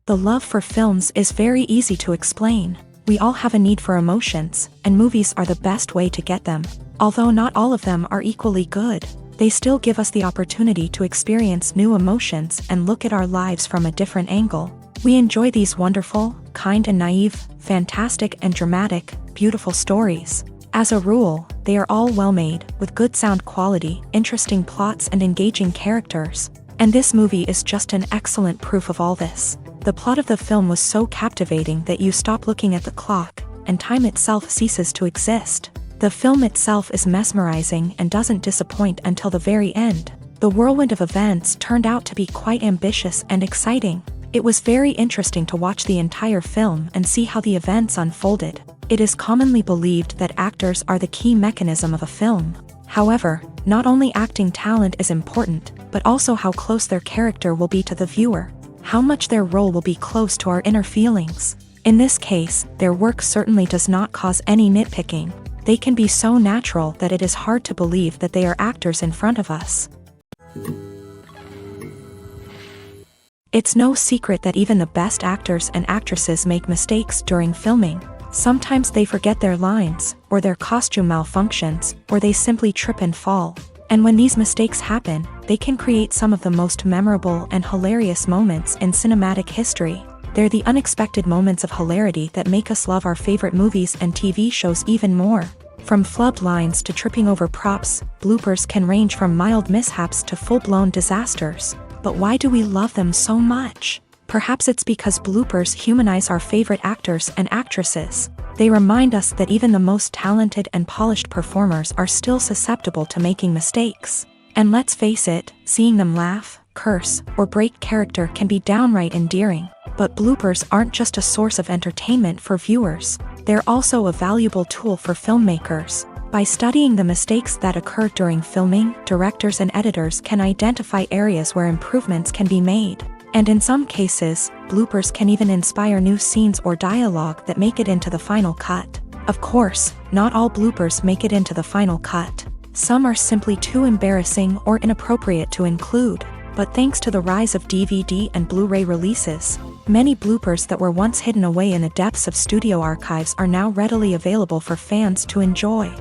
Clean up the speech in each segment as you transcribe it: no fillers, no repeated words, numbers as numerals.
The love for films is very easy to explain. We all have a need for emotions, and movies are the best way to get them. Although not all of them are equally good, they still give us the opportunity to experience new emotions and look at our lives from a different angle. We enjoy these wonderful, kind and naive, fantastic and dramatic, beautiful stories. As a rule, they are all well-made, with good sound quality, interesting plots and engaging characters. And this movie is just an excellent proof of all this. The plot of the film was so captivating that you stop looking at the clock, and time itself ceases to exist. The film itself is mesmerizing and doesn't disappoint until the very end. The whirlwind of events turned out to be quite ambitious and exciting. It was very interesting to watch the entire film and see how the events unfolded. It is commonly believed that actors are the key mechanism of a film. However, not only acting talent is important, but also how close their character will be to the viewer. How much their role will be close to our inner feelings. In this case, their work certainly does not cause any nitpicking. They can be so natural that it is hard to believe that they are actors in front of us. It's no secret that even the best actors and actresses make mistakes during filming. Sometimes they forget their lines, or their costume malfunctions, or they simply trip and fall. And when these mistakes happen, they can create some of the most memorable and hilarious moments in cinematic history. They're the unexpected moments of hilarity that make us love our favorite movies and TV shows even more. From flubbed lines to tripping over props, bloopers can range from mild mishaps to full-blown disasters. But why do we love them so much? Perhaps it's because bloopers humanize our favorite actors and actresses. They remind us that even the most talented and polished performers are still susceptible to making mistakes. And let's face it, seeing them laugh, curse, or break character can be downright endearing. But bloopers aren't just a source of entertainment for viewers. They're also a valuable tool for filmmakers. By studying the mistakes that occur during filming, directors and editors can identify areas where improvements can be made. And in some cases, bloopers can even inspire new scenes or dialogue that make it into the final cut. Of course, not all bloopers make it into the final cut. Some are simply too embarrassing or inappropriate to include. But thanks to the rise of DVD and Blu-ray releases, many bloopers that were once hidden away in the depths of studio archives are now readily available for fans to enjoy.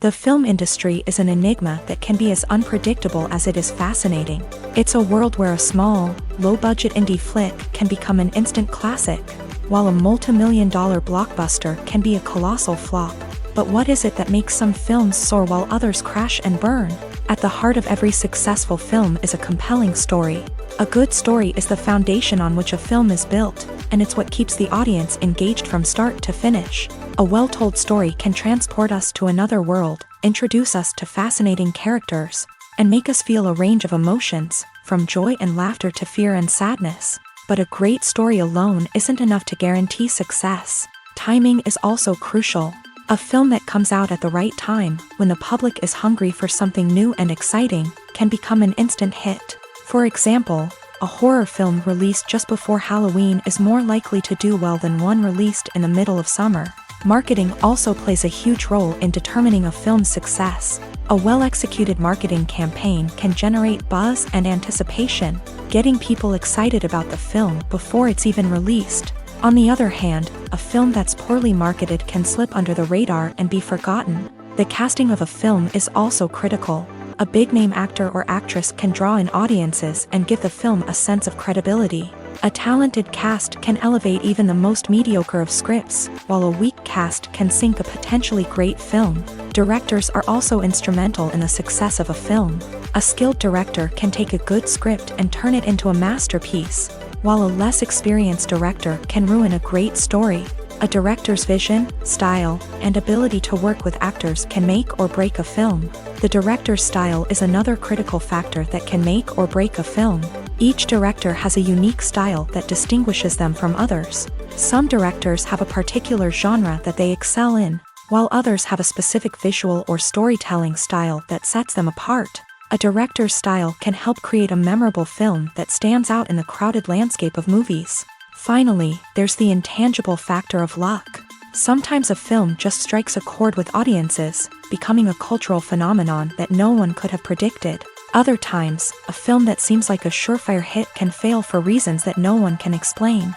The film industry is an enigma that can be as unpredictable as it is fascinating. It's a world where a small, low-budget indie flick can become an instant classic, while a multi-million-dollar blockbuster can be a colossal flop. But what is it that makes some films soar while others crash and burn? At the heart of every successful film is a compelling story. A good story is the foundation on which a film is built, and it's what keeps the audience engaged from start to finish. A well-told story can transport us to another world, introduce us to fascinating characters, and make us feel a range of emotions, from joy and laughter to fear and sadness. But a great story alone isn't enough to guarantee success. Timing is also crucial. A film that comes out at the right time, when the public is hungry for something new and exciting, can become an instant hit. For example, a horror film released just before Halloween is more likely to do well than one released in the middle of summer. Marketing also plays a huge role in determining a film's success. A well-executed marketing campaign can generate buzz and anticipation, getting people excited about the film before it's even released. On the other hand, a film that's poorly marketed can slip under the radar and be forgotten. The casting of a film is also critical. A big-name actor or actress can draw in audiences and give the film a sense of credibility. A talented cast can elevate even the most mediocre of scripts, while a weak cast can sink a potentially great film. Directors are also instrumental in the success of a film. A skilled director can take a good script and turn it into a masterpiece, while a less experienced director can ruin a great story. A director's vision, style, and ability to work with actors can make or break a film. The director's style is another critical factor that can make or break a film. Each director has a unique style that distinguishes them from others. Some directors have a particular genre that they excel in, while others have a specific visual or storytelling style that sets them apart. A director's style can help create a memorable film that stands out in the crowded landscape of movies. Finally, there's the intangible factor of luck. Sometimes a film just strikes a chord with audiences, becoming a cultural phenomenon that no one could have predicted. Other times, a film that seems like a surefire hit can fail for reasons that no one can explain.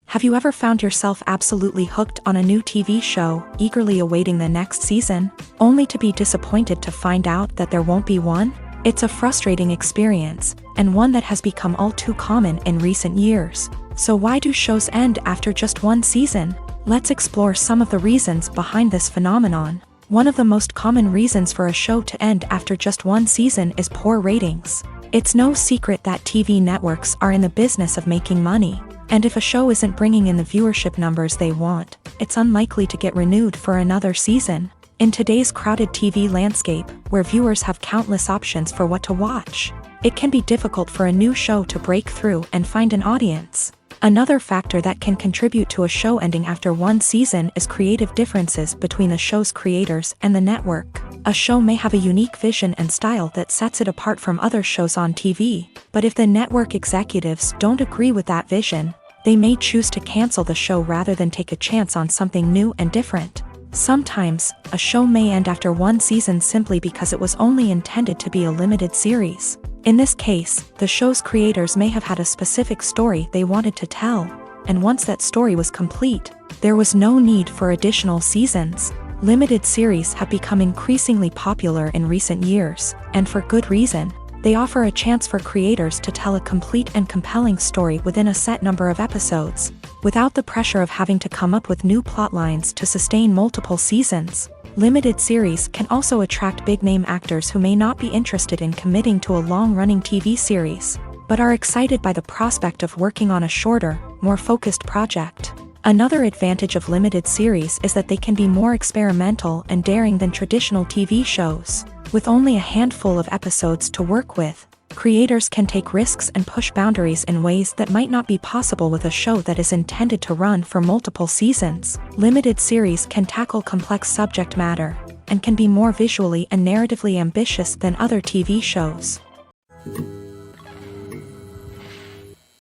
Have you ever found yourself absolutely hooked on a new TV show, eagerly awaiting the next season, only to be disappointed to find out that there won't be one? It's a frustrating experience, and one that has become all too common in recent years. So why do shows end after just one season? Let's explore some of the reasons behind this phenomenon. One of the most common reasons for a show to end after just one season is poor ratings. It's no secret that TV networks are in the business of making money. And if a show isn't bringing in the viewership numbers they want, it's unlikely to get renewed for another season. In today's crowded TV landscape, where viewers have countless options for what to watch, it can be difficult for a new show to break through and find an audience. Another factor that can contribute to a show ending after one season is creative differences between the show's creators and the network. A show may have a unique vision and style that sets it apart from other shows on TV, but if the network executives don't agree with that vision, they may choose to cancel the show rather than take a chance on something new and different. Sometimes, a show may end after one season simply because it was only intended to be a limited series. In this case, the show's creators may have had a specific story they wanted to tell, and once that story was complete, there was no need for additional seasons. Limited series have become increasingly popular in recent years, and for good reason. They offer a chance for creators to tell a complete and compelling story within a set number of episodes, without the pressure of having to come up with new plotlines to sustain multiple seasons. Limited series can also attract big-name actors who may not be interested in committing to a long-running TV series, but are excited by the prospect of working on a shorter, more focused project. Another advantage of limited series is that they can be more experimental and daring than traditional TV shows. With only a handful of episodes to work with, creators can take risks and push boundaries in ways that might not be possible with a show that is intended to run for multiple seasons. Limited series can tackle complex subject matter, and can be more visually and narratively ambitious than other TV shows.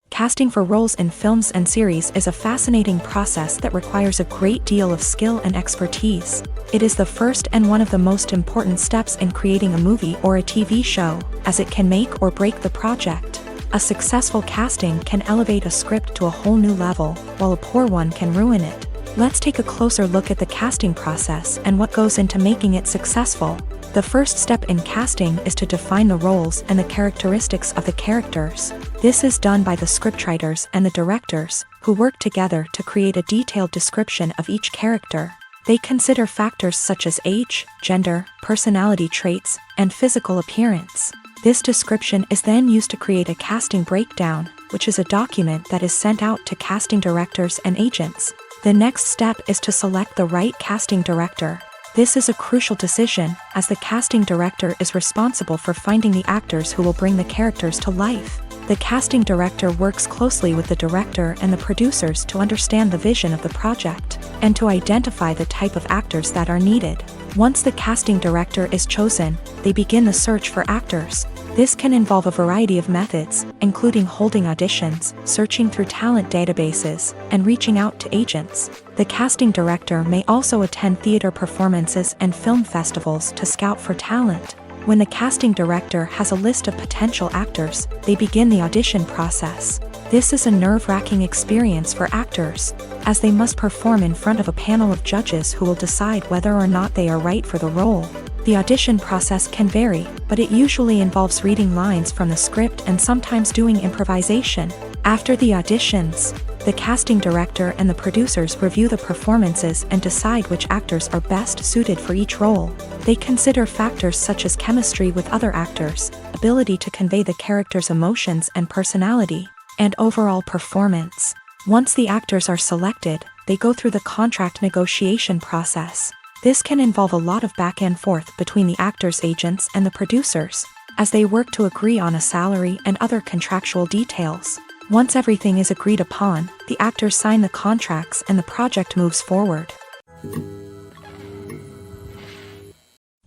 Casting for roles in films and series is a fascinating process that requires a great deal of skill and expertise. It is the first and one of the most important steps in creating a movie or a TV show, as it can make or break the project. A successful casting can elevate a script to a whole new level, while a poor one can ruin it. Let's take a closer look at the casting process and what goes into making it successful. The first step in casting is to define the roles and the characteristics of the characters. This is done by the scriptwriters and the directors, who work together to create a detailed description of each character. They consider factors such as age, gender, personality traits, and physical appearance. This description is then used to create a casting breakdown, which is a document that is sent out to casting directors and agents. The next step is to select the right casting director. This is a crucial decision, as the casting director is responsible for finding the actors who will bring the characters to life. The casting director works closely with the director and the producers to understand the vision of the project, and to identify the type of actors that are needed. Once the casting director is chosen, they begin the search for actors. This can involve a variety of methods, including holding auditions, searching through talent databases, and reaching out to agents. The casting director may also attend theater performances and film festivals to scout for talent. When the casting director has a list of potential actors, they begin the audition process. This is a nerve-wracking experience for actors, as they must perform in front of a panel of judges who will decide whether or not they are right for the role. The audition process can vary, but it usually involves reading lines from the script and sometimes doing improvisation. After the auditions, the casting director and the producers review the performances and decide which actors are best suited for each role. They consider factors such as chemistry with other actors, ability to convey the character's emotions and personality, and overall performance. Once the actors are selected, they go through the contract negotiation process. This can involve a lot of back and forth between the actors' agents and the producers, as they work to agree on a salary and other contractual details. Once everything is agreed upon, the actors sign the contracts and the project moves forward.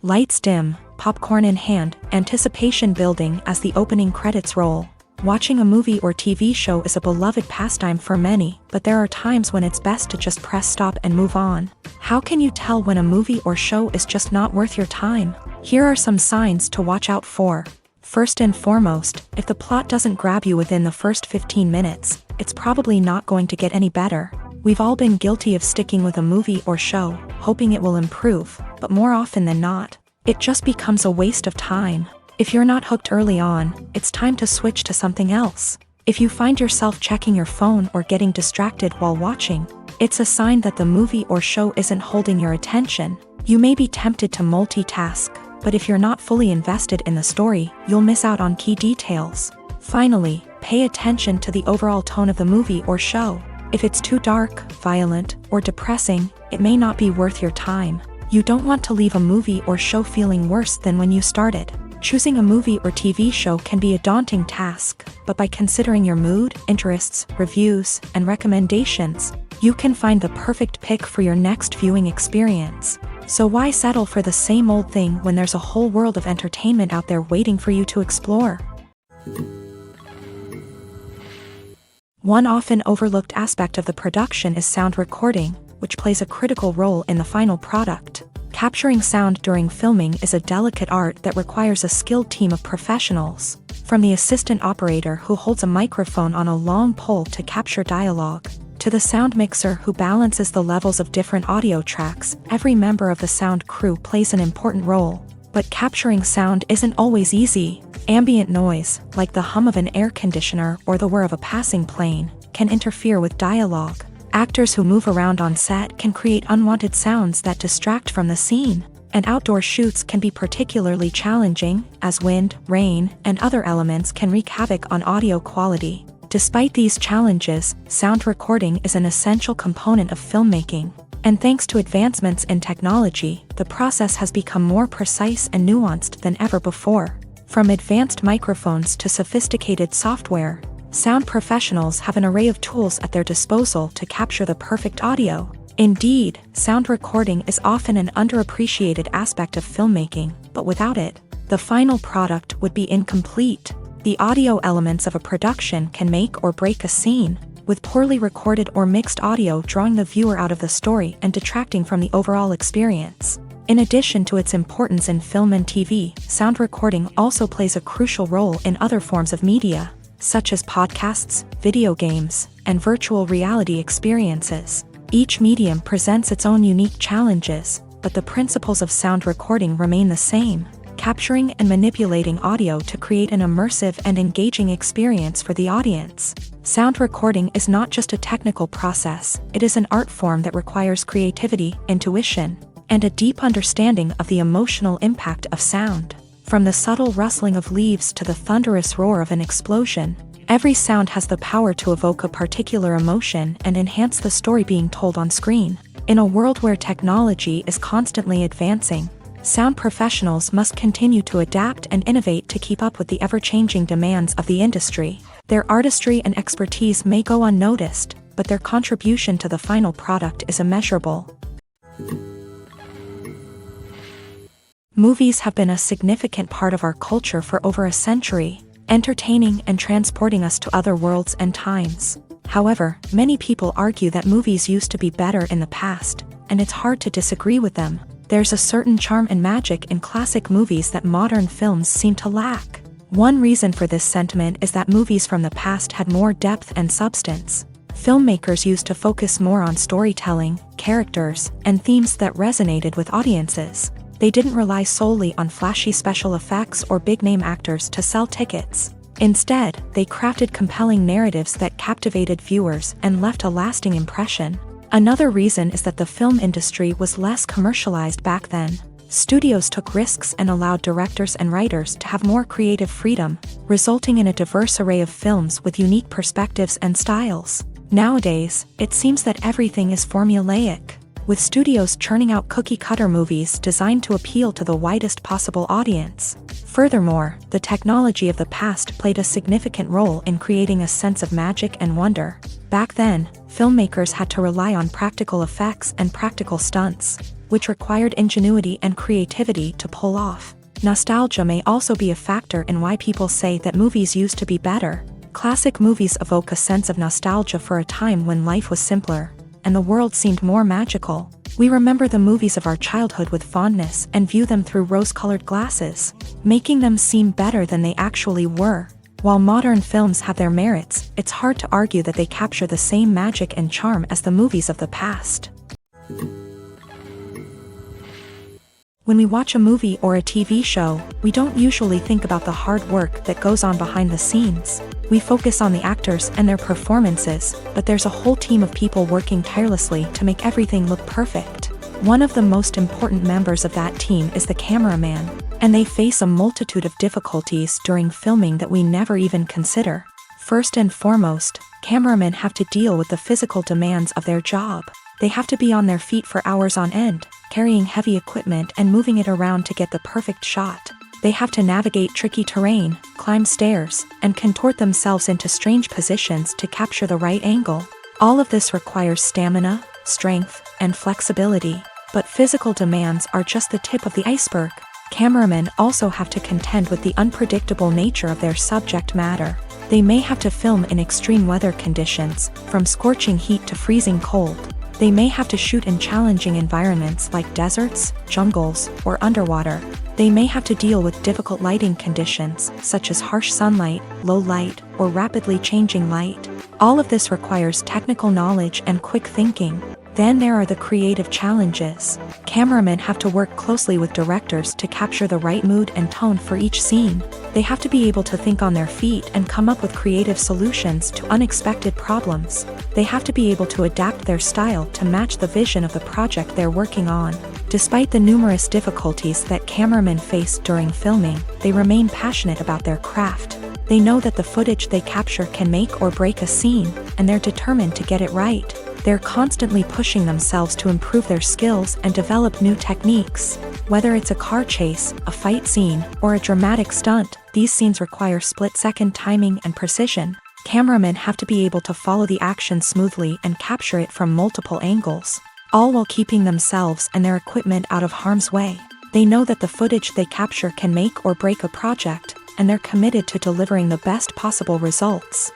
Lights dim, popcorn in hand, anticipation building as the opening credits roll. Watching a movie or TV show is a beloved pastime for many, but there are times when it's best to just press stop and move on. How can you tell when a movie or show is just not worth your time? Here are some signs to watch out for. First and foremost, if the plot doesn't grab you within the first 15 minutes, it's probably not going to get any better. We've all been guilty of sticking with a movie or show, hoping it will improve, but more often than not, it just becomes a waste of time. If you're not hooked early on, it's time to switch to something else. If you find yourself checking your phone or getting distracted while watching, it's a sign that the movie or show isn't holding your attention. You may be tempted to multitask, but if you're not fully invested in the story, you'll miss out on key details. Finally, pay attention to the overall tone of the movie or show. If it's too dark, violent, or depressing, it may not be worth your time. You don't want to leave a movie or show feeling worse than when you started. Choosing a movie or TV show can be a daunting task, but by considering your mood, interests, reviews, and recommendations, you can find the perfect pick for your next viewing experience. So why settle for the same old thing when there's a whole world of entertainment out there waiting for you to explore? One often overlooked aspect of the production is sound recording, which plays a critical role in the final product. Capturing sound during filming is a delicate art that requires a skilled team of professionals. From the assistant operator who holds a microphone on a long pole to capture dialogue, to the sound mixer who balances the levels of different audio tracks, every member of the sound crew plays an important role. But capturing sound isn't always easy. Ambient noise, like the hum of an air conditioner or the whir of a passing plane, can interfere with dialogue. Actors who move around on set can create unwanted sounds that distract from the scene, and outdoor shoots can be particularly challenging, as wind, rain, and other elements can wreak havoc on audio quality. Despite these challenges, sound recording is an essential component of filmmaking, and thanks to advancements in technology, the process has become more precise and nuanced than ever before. From advanced microphones to sophisticated software, sound professionals have an array of tools at their disposal to capture the perfect audio. Indeed, sound recording is often an underappreciated aspect of filmmaking, but without it, the final product would be incomplete. The audio elements of a production can make or break a scene, with poorly recorded or mixed audio drawing the viewer out of the story and detracting from the overall experience. In addition to its importance in film and TV, sound recording also plays a crucial role in other forms of media, such as podcasts, video games, and virtual reality experiences. Each medium presents its own unique challenges, but the principles of sound recording remain the same, capturing and manipulating audio to create an immersive and engaging experience for the audience. Sound recording is not just a technical process, it is an art form that requires creativity, intuition, and a deep understanding of the emotional impact of sound. From the subtle rustling of leaves to the thunderous roar of an explosion, every sound has the power to evoke a particular emotion and enhance the story being told on screen. In a world where technology is constantly advancing, sound professionals must continue to adapt and innovate to keep up with the ever-changing demands of the industry. Their artistry and expertise may go unnoticed, but their contribution to the final product is immeasurable. Movies have been a significant part of our culture for over a century, entertaining and transporting us to other worlds and times. However, many people argue that movies used to be better in the past, and it's hard to disagree with them. There's a certain charm and magic in classic movies that modern films seem to lack. One reason for this sentiment is that movies from the past had more depth and substance. Filmmakers used to focus more on storytelling, characters, and themes that resonated with audiences. They didn't rely solely on flashy special effects or big-name actors to sell tickets. Instead, they crafted compelling narratives that captivated viewers and left a lasting impression. Another reason is that the film industry was less commercialized back then. Studios took risks and allowed directors and writers to have more creative freedom, resulting in a diverse array of films with unique perspectives and styles. Nowadays, it seems that everything is formulaic, with studios churning out cookie-cutter movies designed to appeal to the widest possible audience. Furthermore, the technology of the past played a significant role in creating a sense of magic and wonder. Back then, filmmakers had to rely on practical effects and practical stunts, which required ingenuity and creativity to pull off. Nostalgia may also be a factor in why people say that movies used to be better. Classic movies evoke a sense of nostalgia for a time when life was simpler, and the world seemed more magical. We remember the movies of our childhood with fondness and view them through rose-colored glasses, making them seem better than they actually were. While modern films have their merits, it's hard to argue that they capture the same magic and charm as the movies of the past. When we watch a movie or a TV show, we don't usually think about the hard work that goes on behind the scenes. We focus on the actors and their performances, but there's a whole team of people working tirelessly to make everything look perfect. One of the most important members of that team is the cameraman, and they face a multitude of difficulties during filming that we never even consider. First and foremost, cameramen have to deal with the physical demands of their job. They have to be on their feet for hours on end, carrying heavy equipment and moving it around to get the perfect shot. They have to navigate tricky terrain, climb stairs, and contort themselves into strange positions to capture the right angle. All of this requires stamina, strength, and flexibility. But physical demands are just the tip of the iceberg. Cameramen also have to contend with the unpredictable nature of their subject matter. They may have to film in extreme weather conditions, from scorching heat to freezing cold. They may have to shoot in challenging environments like deserts, jungles, or underwater. They may have to deal with difficult lighting conditions, such as harsh sunlight, low light, or rapidly changing light. All of this requires technical knowledge and quick thinking. Then there are the creative challenges. Cameramen have to work closely with directors to capture the right mood and tone for each scene. They have to be able to think on their feet and come up with creative solutions to unexpected problems. They have to be able to adapt their style to match the vision of the project they're working on. Despite the numerous difficulties that cameramen face during filming, they remain passionate about their craft. They know that the footage they capture can make or break a scene, and they're determined to get it right. They're constantly pushing themselves to improve their skills and develop new techniques. Whether it's a car chase, a fight scene, or a dramatic stunt, these scenes require split-second timing and precision. Cameramen have to be able to follow the action smoothly and capture it from multiple angles, all while keeping themselves and their equipment out of harm's way. They know that the footage they capture can make or break a project, and they're committed to delivering the best possible results.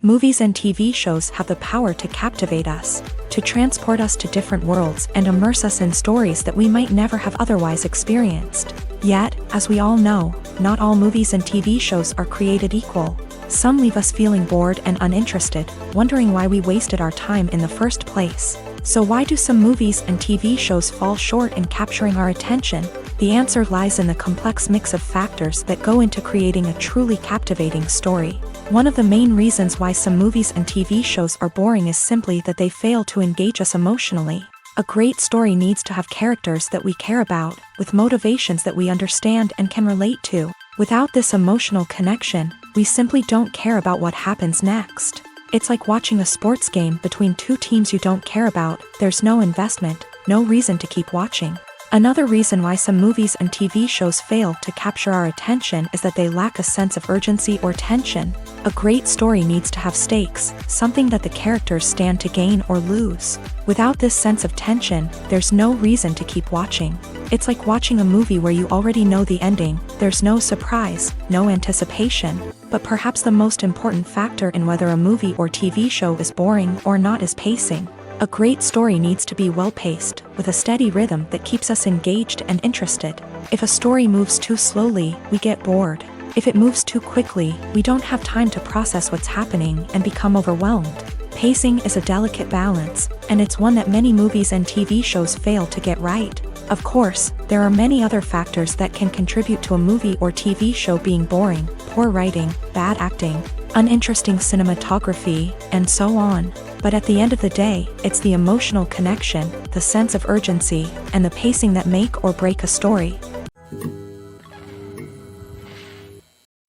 Movies and TV shows have the power to captivate us, to transport us to different worlds and immerse us in stories that we might never have otherwise experienced. Yet, as we all know, not all movies and TV shows are created equal. Some leave us feeling bored and uninterested, wondering why we wasted our time in the first place. So why do some movies and TV shows fall short in capturing our attention? The answer lies in the complex mix of factors that go into creating a truly captivating story. One of the main reasons why some movies and TV shows are boring is simply that they fail to engage us emotionally. A great story needs to have characters that we care about, with motivations that we understand and can relate to. Without this emotional connection, we simply don't care about what happens next. It's like watching a sports game between two teams you don't care about. There's no investment, no reason to keep watching. Another reason why some movies and TV shows fail to capture our attention is that they lack a sense of urgency or tension. A great story needs to have stakes, something that the characters stand to gain or lose. Without this sense of tension, there's no reason to keep watching. It's like watching a movie where you already know the ending. There's no surprise, no anticipation. But perhaps the most important factor in whether a movie or TV show is boring or not is pacing. A great story needs to be well-paced, with a steady rhythm that keeps us engaged and interested. If a story moves too slowly, we get bored. If it moves too quickly, we don't have time to process what's happening and become overwhelmed. Pacing is a delicate balance, and it's one that many movies and TV shows fail to get right. Of course, there are many other factors that can contribute to a movie or TV show being boring: poor writing, bad acting, uninteresting cinematography, and so on. But at the end of the day, it's the emotional connection, the sense of urgency, and the pacing that make or break a story.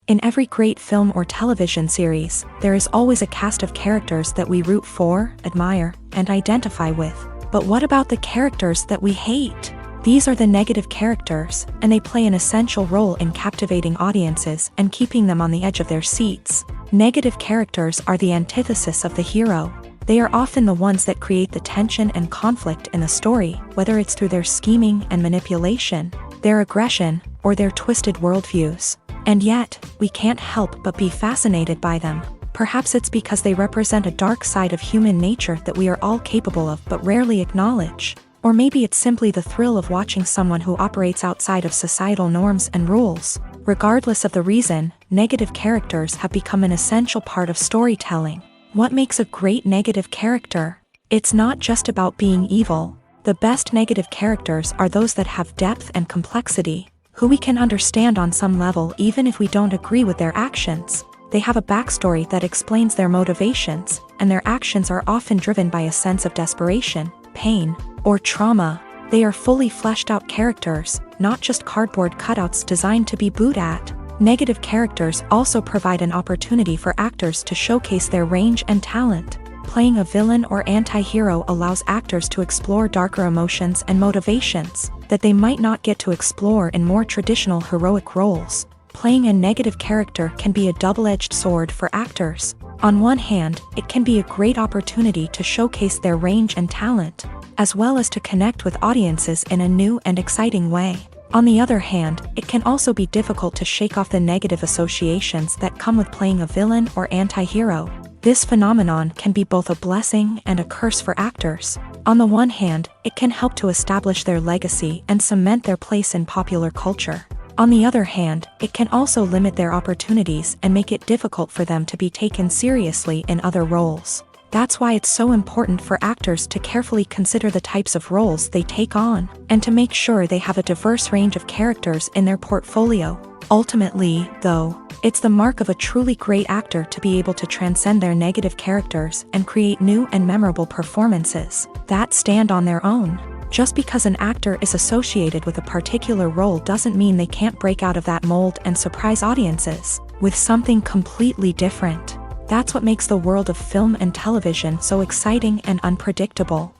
In every great film or television series, there is always a cast of characters that we root for, admire, and identify with. But what about the characters that we hate? These are the negative characters, and they play an essential role in captivating audiences and keeping them on the edge of their seats. Negative characters are the antithesis of the hero. They are often the ones that create the tension and conflict in the story, whether it's through their scheming and manipulation, their aggression, or their twisted worldviews. And yet, we can't help but be fascinated by them. Perhaps it's because they represent a dark side of human nature that we are all capable of but rarely acknowledge. Or maybe it's simply the thrill of watching someone who operates outside of societal norms and rules. Regardless of the reason, negative characters have become an essential part of storytelling. What makes a great negative character? It's not just about being evil. The best negative characters are those that have depth and complexity, who we can understand on some level even if we don't agree with their actions. They have a backstory that explains their motivations, and their actions are often driven by a sense of desperation, pain, or trauma. They are fully fleshed out characters, not just cardboard cutouts designed to be booed at. Negative characters also provide an opportunity for actors to showcase their range and talent. Playing a villain or anti-hero allows actors to explore darker emotions and motivations that they might not get to explore in more traditional heroic roles. Playing a negative character can be a double-edged sword for actors. On one hand, it can be a great opportunity to showcase their range and talent, as well as to connect with audiences in a new and exciting way. On the other hand, it can also be difficult to shake off the negative associations that come with playing a villain or anti-hero. This phenomenon can be both a blessing and a curse for actors. On the one hand, it can help to establish their legacy and cement their place in popular culture. On the other hand, it can also limit their opportunities and make it difficult for them to be taken seriously in other roles. That's why it's so important for actors to carefully consider the types of roles they take on, and to make sure they have a diverse range of characters in their portfolio. Ultimately, though, it's the mark of a truly great actor to be able to transcend their negative characters and create new and memorable performances that stand on their own. Just because an actor is associated with a particular role doesn't mean they can't break out of that mold and surprise audiences with something completely different. That's what makes the world of film and television so exciting and unpredictable.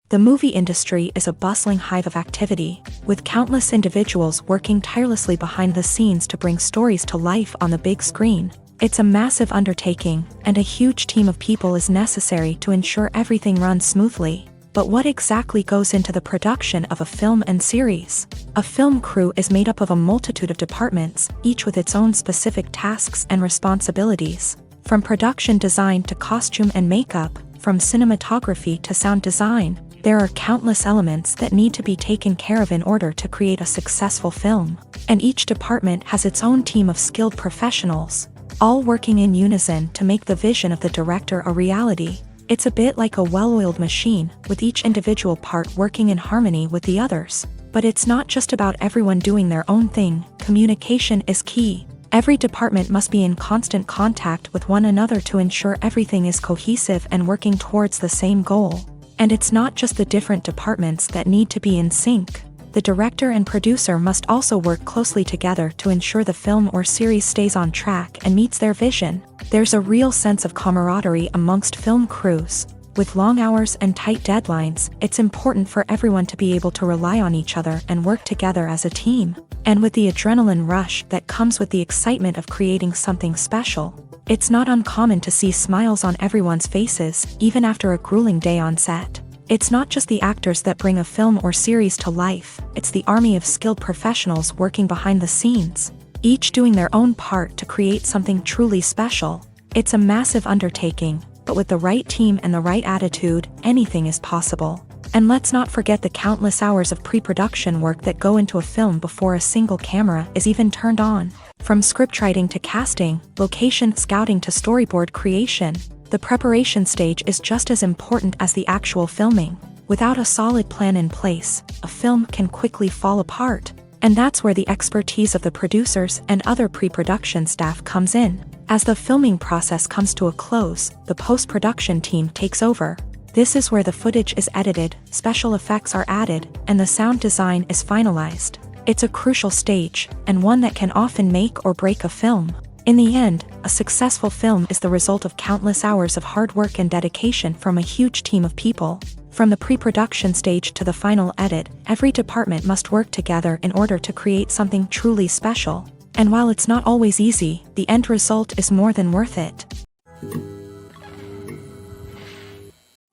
The movie industry is a bustling hive of activity, with countless individuals working tirelessly behind the scenes to bring stories to life on the big screen. It's a massive undertaking, and a huge team of people is necessary to ensure everything runs smoothly. But what exactly goes into the production of a film and series? A film crew is made up of a multitude of departments, each with its own specific tasks and responsibilities. From production design to costume and makeup, from cinematography to sound design, there are countless elements that need to be taken care of in order to create a successful film. And each department has its own team of skilled professionals, all working in unison to make the vision of the director a reality. It's a bit like a well-oiled machine, with each individual part working in harmony with the others. But it's not just about everyone doing their own thing. Communication is key. Every department must be in constant contact with one another to ensure everything is cohesive and working towards the same goal. And it's not just the different departments that need to be in sync. The director and producer must also work closely together to ensure the film or series stays on track and meets their vision. There's a real sense of camaraderie amongst film crews. With long hours and tight deadlines, it's important for everyone to be able to rely on each other and work together as a team. And with the adrenaline rush that comes with the excitement of creating something special, it's not uncommon to see smiles on everyone's faces, even after a grueling day on set. It's not just the actors that bring a film or series to life, it's the army of skilled professionals working behind the scenes, each doing their own part to create something truly special. It's a massive undertaking, but with the right team and the right attitude, anything is possible. And let's not forget the countless hours of pre-production work that go into a film before a single camera is even turned on. From scriptwriting to casting, location scouting to storyboard creation, the preparation stage is just as important as the actual filming. Without a solid plan in place, a film can quickly fall apart. And that's where the expertise of the producers and other pre-production staff comes in. As the filming process comes to a close, the post-production team takes over. This is where the footage is edited, special effects are added, and the sound design is finalized. It's a crucial stage, and one that can often make or break a film. In the end, a successful film is the result of countless hours of hard work and dedication from a huge team of people. From the pre-production stage to the final edit, every department must work together in order to create something truly special. And while it's not always easy, the end result is more than worth it.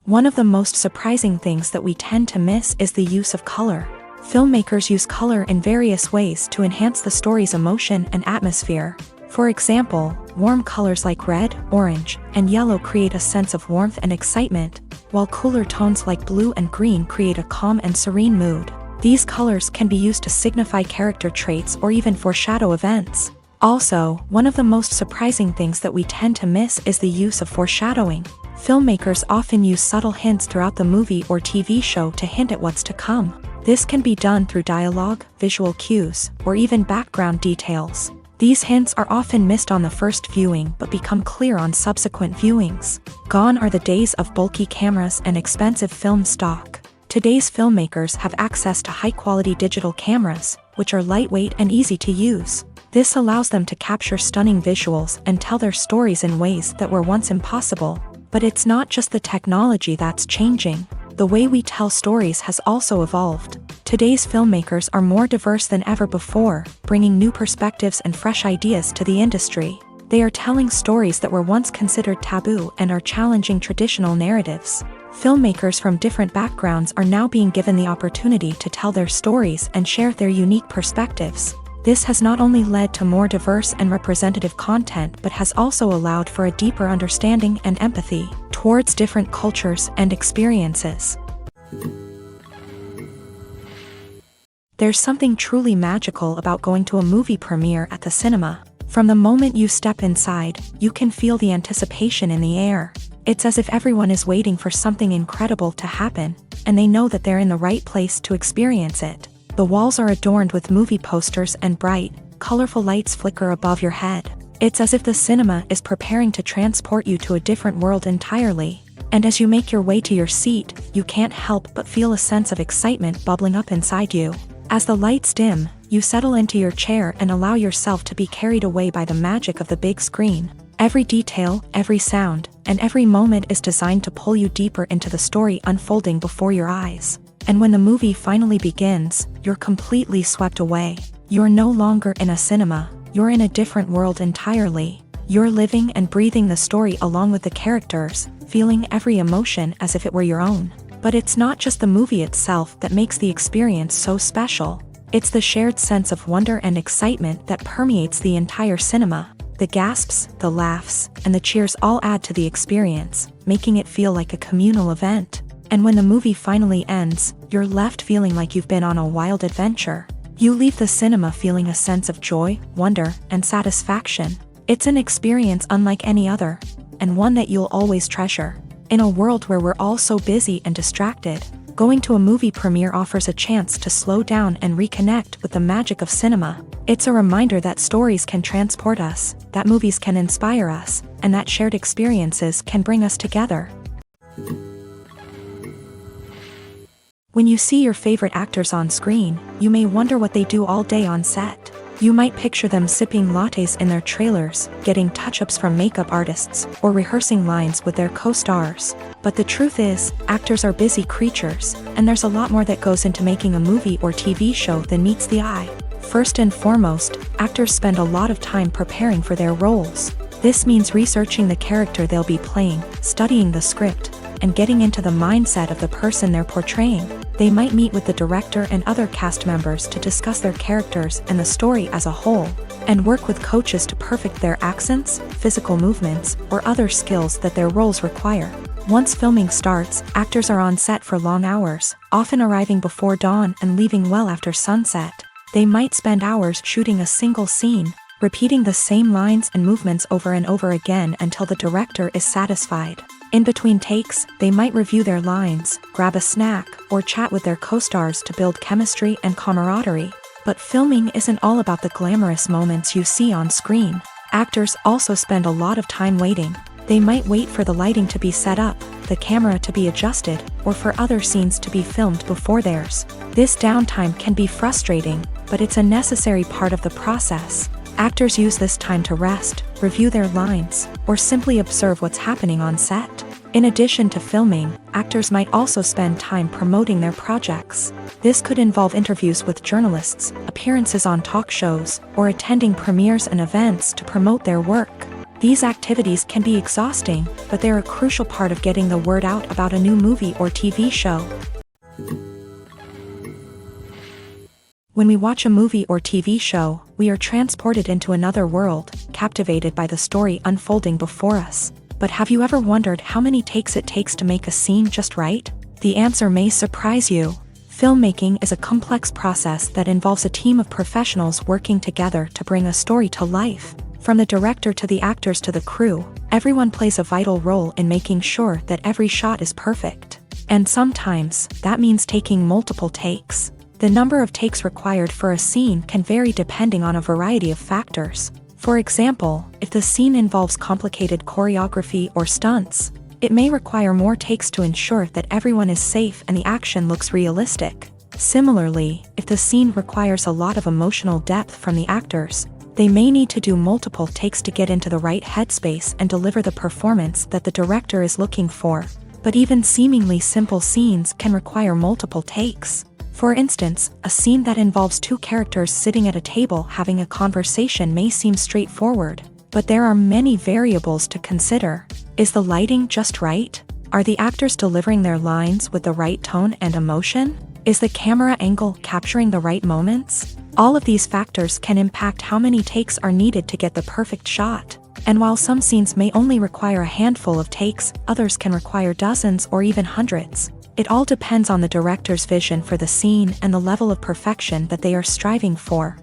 One of the most surprising things that we tend to miss is the use of color. Filmmakers use color in various ways to enhance the story's emotion and atmosphere. For example, warm colors like red, orange, and yellow create a sense of warmth and excitement, while cooler tones like blue and green create a calm and serene mood. These colors can be used to signify character traits or even foreshadow events. Also, one of the most surprising things that we tend to miss is the use of foreshadowing. Filmmakers often use subtle hints throughout the movie or TV show to hint at what's to come. This can be done through dialogue, visual cues, or even background details. These hints are often missed on the first viewing but become clear on subsequent viewings. Gone are the days of bulky cameras and expensive film stock. Today's filmmakers have access to high-quality digital cameras, which are lightweight and easy to use. This allows them to capture stunning visuals and tell their stories in ways that were once impossible. But it's not just the technology that's changing. The way we tell stories has also evolved. Today's filmmakers are more diverse than ever before, bringing new perspectives and fresh ideas to the industry. They are telling stories that were once considered taboo and are challenging traditional narratives. Filmmakers from different backgrounds are now being given the opportunity to tell their stories and share their unique perspectives. This has not only led to more diverse and representative content but has also allowed for a deeper understanding and empathy towards different cultures and experiences. There's something truly magical about going to a movie premiere at the cinema. From the moment you step inside, you can feel the anticipation in the air. It's as if everyone is waiting for something incredible to happen, and they know that they're in the right place to experience it. The walls are adorned with movie posters and bright, colorful lights flicker above your head. It's as if the cinema is preparing to transport you to a different world entirely. And as you make your way to your seat, you can't help but feel a sense of excitement bubbling up inside you. As the lights dim, you settle into your chair and allow yourself to be carried away by the magic of the big screen. Every detail, every sound, and every moment is designed to pull you deeper into the story unfolding before your eyes. And when the movie finally begins, you're completely swept away. You're no longer in a cinema, you're in a different world entirely. You're living and breathing the story along with the characters, feeling every emotion as if it were your own. But it's not just the movie itself that makes the experience so special. It's the shared sense of wonder and excitement that permeates the entire cinema. The gasps, the laughs, and the cheers all add to the experience, making it feel like a communal event. And when the movie finally ends, you're left feeling like you've been on a wild adventure. You leave the cinema feeling a sense of joy, wonder, and satisfaction. It's an experience unlike any other, and one that you'll always treasure. In a world where we're all so busy and distracted, going to a movie premiere offers a chance to slow down and reconnect with the magic of cinema. It's a reminder that stories can transport us, that movies can inspire us, and that shared experiences can bring us together. When you see your favorite actors on screen, you may wonder what they do all day on set. You might picture them sipping lattes in their trailers, getting touch-ups from makeup artists, or rehearsing lines with their co-stars. But the truth is, actors are busy creatures, and there's a lot more that goes into making a movie or TV show than meets the eye. First and foremost, actors spend a lot of time preparing for their roles. This means researching the character they'll be playing, studying the script, and getting into the mindset of the person they're portraying. They might meet with the director and other cast members to discuss their characters and the story as a whole, and work with coaches to perfect their accents, physical movements, or other skills that their roles require. Once filming starts, actors are on set for long hours, often arriving before dawn and leaving well after sunset. They might spend hours shooting a single scene, repeating the same lines and movements over and over again until the director is satisfied. In between takes, they might review their lines, grab a snack, or chat with their co-stars to build chemistry and camaraderie. But filming isn't all about the glamorous moments you see on screen. Actors also spend a lot of time waiting. They might wait for the lighting to be set up, the camera to be adjusted, or for other scenes to be filmed before theirs. This downtime can be frustrating, but it's a necessary part of the process. Actors use this time to rest, review their lines, or simply observe what's happening on set. In addition to filming, actors might also spend time promoting their projects. This could involve interviews with journalists, appearances on talk shows, or attending premieres and events to promote their work. These activities can be exhausting, but they're a crucial part of getting the word out about a new movie or TV show. When we watch a movie or TV show, we are transported into another world, captivated by the story unfolding before us. But have you ever wondered how many takes it takes to make a scene just right? The answer may surprise you. Filmmaking is a complex process that involves a team of professionals working together to bring a story to life. From the director to the actors to the crew, everyone plays a vital role in making sure that every shot is perfect. And sometimes, that means taking multiple takes. The number of takes required for a scene can vary depending on a variety of factors. For example, if the scene involves complicated choreography or stunts, it may require more takes to ensure that everyone is safe and the action looks realistic. Similarly, if the scene requires a lot of emotional depth from the actors, they may need to do multiple takes to get into the right headspace and deliver the performance that the director is looking for. But even seemingly simple scenes can require multiple takes. For instance, a scene that involves two characters sitting at a table having a conversation may seem straightforward, but there are many variables to consider. Is the lighting just right? Are the actors delivering their lines with the right tone and emotion? Is the camera angle capturing the right moments? All of these factors can impact how many takes are needed to get the perfect shot. And while some scenes may only require a handful of takes, others can require dozens or even hundreds. It all depends on the director's vision for the scene and the level of perfection that they are striving for.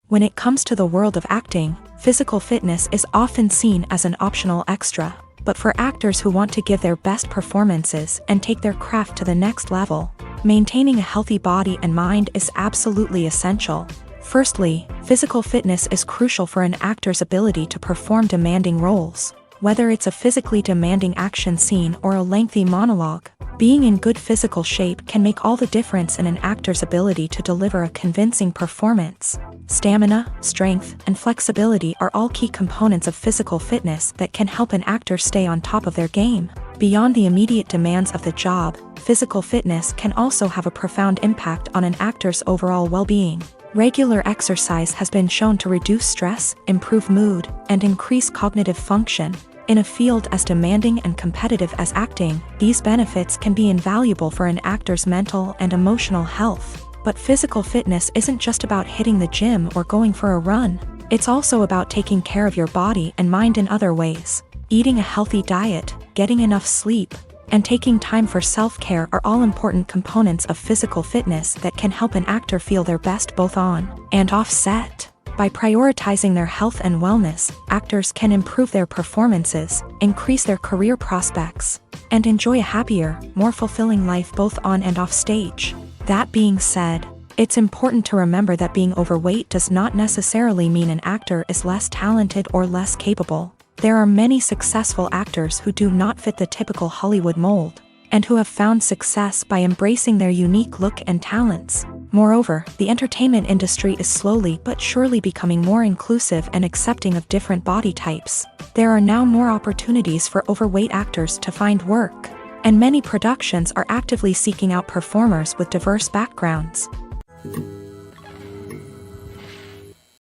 When it comes to the world of acting, physical fitness is often seen as an optional extra. But for actors who want to give their best performances and take their craft to the next level, maintaining a healthy body and mind is absolutely essential. Firstly, physical fitness is crucial for an actor's ability to perform demanding roles. Whether it's a physically demanding action scene or a lengthy monologue, being in good physical shape can make all the difference in an actor's ability to deliver a convincing performance. Stamina, strength, and flexibility are all key components of physical fitness that can help an actor stay on top of their game. Beyond the immediate demands of the job, physical fitness can also have a profound impact on an actor's overall well-being. Regular exercise has been shown to reduce stress, improve mood, and increase cognitive function. In a field as demanding and competitive as acting, these benefits can be invaluable for an actor's mental and emotional health. But physical fitness isn't just about hitting the gym or going for a run. It's also about taking care of your body and mind in other ways. Eating a healthy diet, getting enough sleep, and taking time for self-care are all important components of physical fitness that can help an actor feel their best both on and off set. By prioritizing their health and wellness, actors can improve their performances, increase their career prospects, and enjoy a happier, more fulfilling life both on and off stage. That being said, it's important to remember that being overweight does not necessarily mean an actor is less talented or less capable. There are many successful actors who do not fit the typical Hollywood mold, and who have found success by embracing their unique look and talents. Moreover, the entertainment industry is slowly but surely becoming more inclusive and accepting of different body types. There are now more opportunities for overweight actors to find work, and many productions are actively seeking out performers with diverse backgrounds.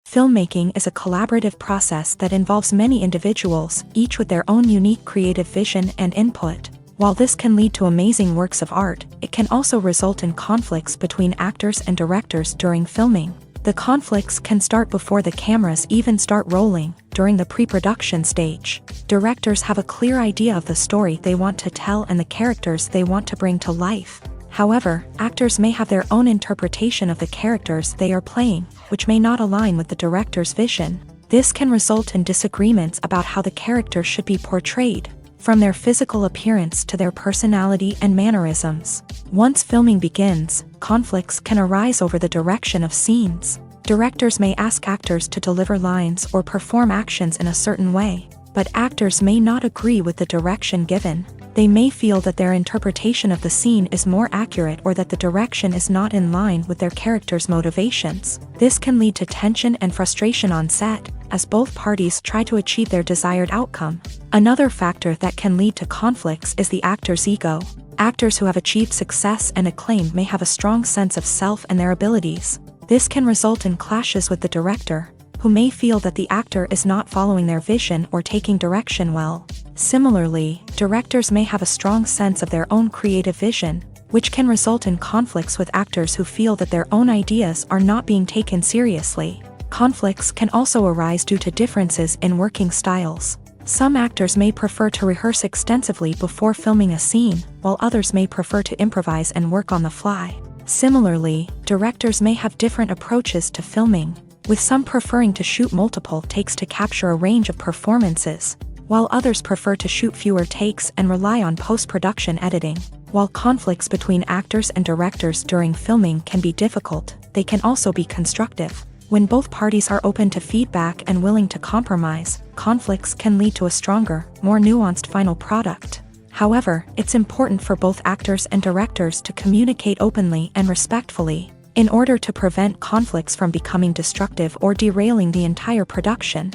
Filmmaking is a collaborative process that involves many individuals, each with their own unique creative vision and input. While this can lead to amazing works of art, it can also result in conflicts between actors and directors during filming. The conflicts can start before the cameras even start rolling, during the pre-production stage. Directors have a clear idea of the story they want to tell and the characters they want to bring to life. However, actors may have their own interpretation of the characters they are playing, which may not align with the director's vision. This can result in disagreements about how the character should be portrayed, from their physical appearance to their personality and mannerisms. Once filming begins, conflicts can arise over the direction of scenes. Directors may ask actors to deliver lines or perform actions in a certain way, but actors may not agree with the direction given. They may feel that their interpretation of the scene is more accurate or that the direction is not in line with their character's motivations. This can lead to tension and frustration on set, as both parties try to achieve their desired outcome. Another factor that can lead to conflicts is the actor's ego. Actors who have achieved success and acclaim may have a strong sense of self and their abilities. This can result in clashes with the director, who may feel that the actor is not following their vision or taking direction well. Similarly, directors may have a strong sense of their own creative vision, which can result in conflicts with actors who feel that their own ideas are not being taken seriously. Conflicts can also arise due to differences in working styles. Some actors may prefer to rehearse extensively before filming a scene, while others may prefer to improvise and work on the fly. Similarly, directors may have different approaches to filming, with some preferring to shoot multiple takes to capture a range of performances, while others prefer to shoot fewer takes and rely on post-production editing. While conflicts between actors and directors during filming can be difficult, they can also be constructive. When both parties are open to feedback and willing to compromise, conflicts can lead to a stronger, more nuanced final product. However, it's important for both actors and directors to communicate openly and respectfully, in order to prevent conflicts from becoming destructive or derailing the entire production.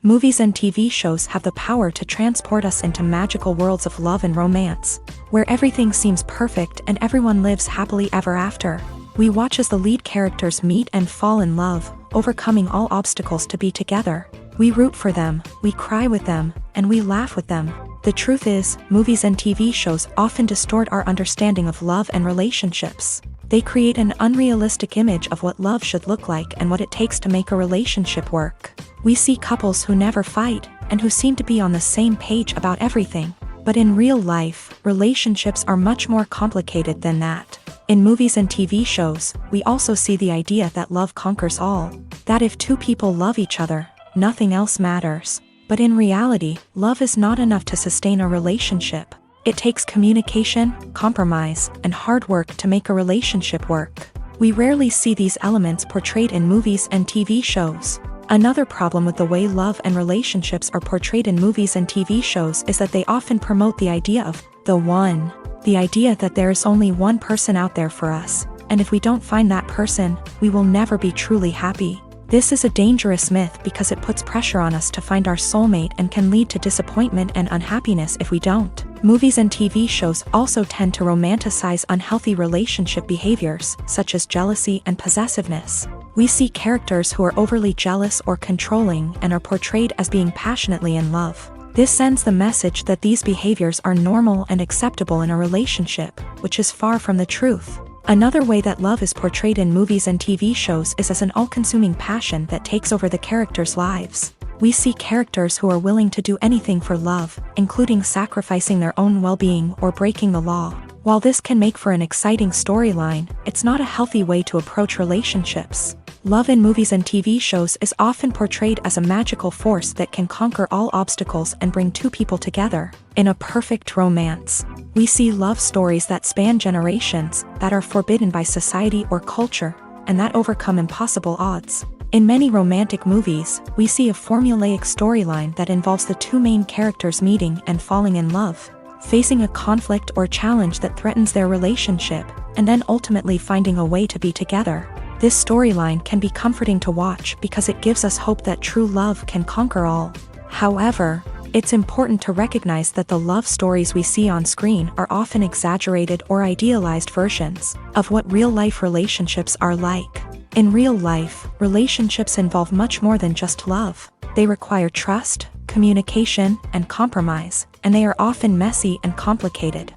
Movies and TV shows have the power to transport us into magical worlds of love and romance, where everything seems perfect and everyone lives happily ever after. We watch as the lead characters meet and fall in love, overcoming all obstacles to be together. We root for them, we cry with them, and we laugh with them. The truth is, movies and TV shows often distort our understanding of love and relationships. They create an unrealistic image of what love should look like and what it takes to make a relationship work. We see couples who never fight, and who seem to be on the same page about everything. But in real life, relationships are much more complicated than that. In movies and TV shows, we also see the idea that love conquers all. That if two people love each other, nothing else matters. But in reality, love is not enough to sustain a relationship. It takes communication, compromise, and hard work to make a relationship work. We rarely see these elements portrayed in movies and TV shows. Another problem with the way love and relationships are portrayed in movies and TV shows is that they often promote the idea of the one. The idea that there is only one person out there for us, and if we don't find that person, we will never be truly happy. This is a dangerous myth because it puts pressure on us to find our soulmate and can lead to disappointment and unhappiness if we don't. Movies and TV shows also tend to romanticize unhealthy relationship behaviors, such as jealousy and possessiveness. We see characters who are overly jealous or controlling and are portrayed as being passionately in love. This sends the message that these behaviors are normal and acceptable in a relationship, which is far from the truth. Another way that love is portrayed in movies and TV shows is as an all-consuming passion that takes over the characters' lives. We see characters who are willing to do anything for love, including sacrificing their own well-being or breaking the law. While this can make for an exciting storyline, it's not a healthy way to approach relationships. Love in movies and TV shows is often portrayed as a magical force that can conquer all obstacles and bring two people together. In a perfect romance, we see love stories that span generations, that are forbidden by society or culture, and that overcome impossible odds. In many romantic movies, we see a formulaic storyline that involves the two main characters meeting and falling in love, facing a conflict or challenge that threatens their relationship, and then ultimately finding a way to be together. This storyline can be comforting to watch because it gives us hope that true love can conquer all. However, it's important to recognize that the love stories we see on screen are often exaggerated or idealized versions of what real-life relationships are like. In real life, relationships involve much more than just love. They require trust, communication, and compromise, and they are often messy and complicated.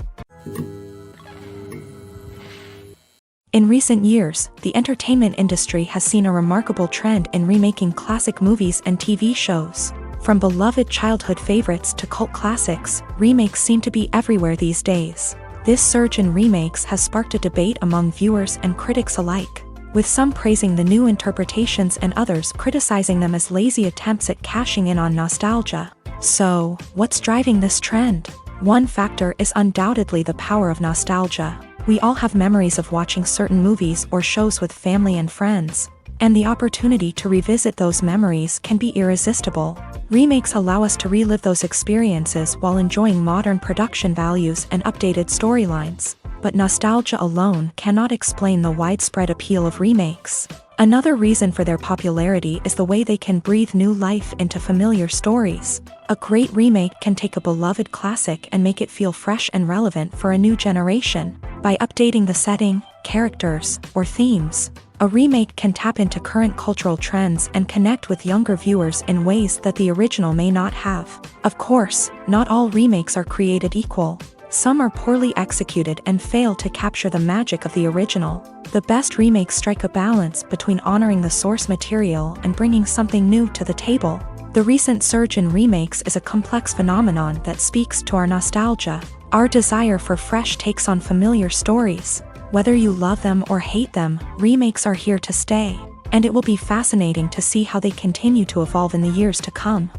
In recent years, the entertainment industry has seen a remarkable trend in remaking classic movies and TV shows. From beloved childhood favorites to cult classics, remakes seem to be everywhere these days. This surge in remakes has sparked a debate among viewers and critics alike, with some praising the new interpretations and others criticizing them as lazy attempts at cashing in on nostalgia. So, what's driving this trend? One factor is undoubtedly the power of nostalgia. We all have memories of watching certain movies or shows with family and friends, and the opportunity to revisit those memories can be irresistible. Remakes allow us to relive those experiences while enjoying modern production values and updated storylines. But nostalgia alone cannot explain the widespread appeal of remakes. Another reason for their popularity is the way they can breathe new life into familiar stories. A great remake can take a beloved classic and make it feel fresh and relevant for a new generation. By updating the setting, characters, or themes. A remake can tap into current cultural trends and connect with younger viewers in ways that the original may not have. Of course, not all remakes are created equal. Some are poorly executed and fail to capture the magic of the original. The best remakes strike a balance between honoring the source material and bringing something new to the table. The recent surge in remakes is a complex phenomenon that speaks to our nostalgia, our desire for fresh takes on familiar stories. Whether you love them or hate them, remakes are here to stay, and it will be fascinating to see how they continue to evolve in the years to come.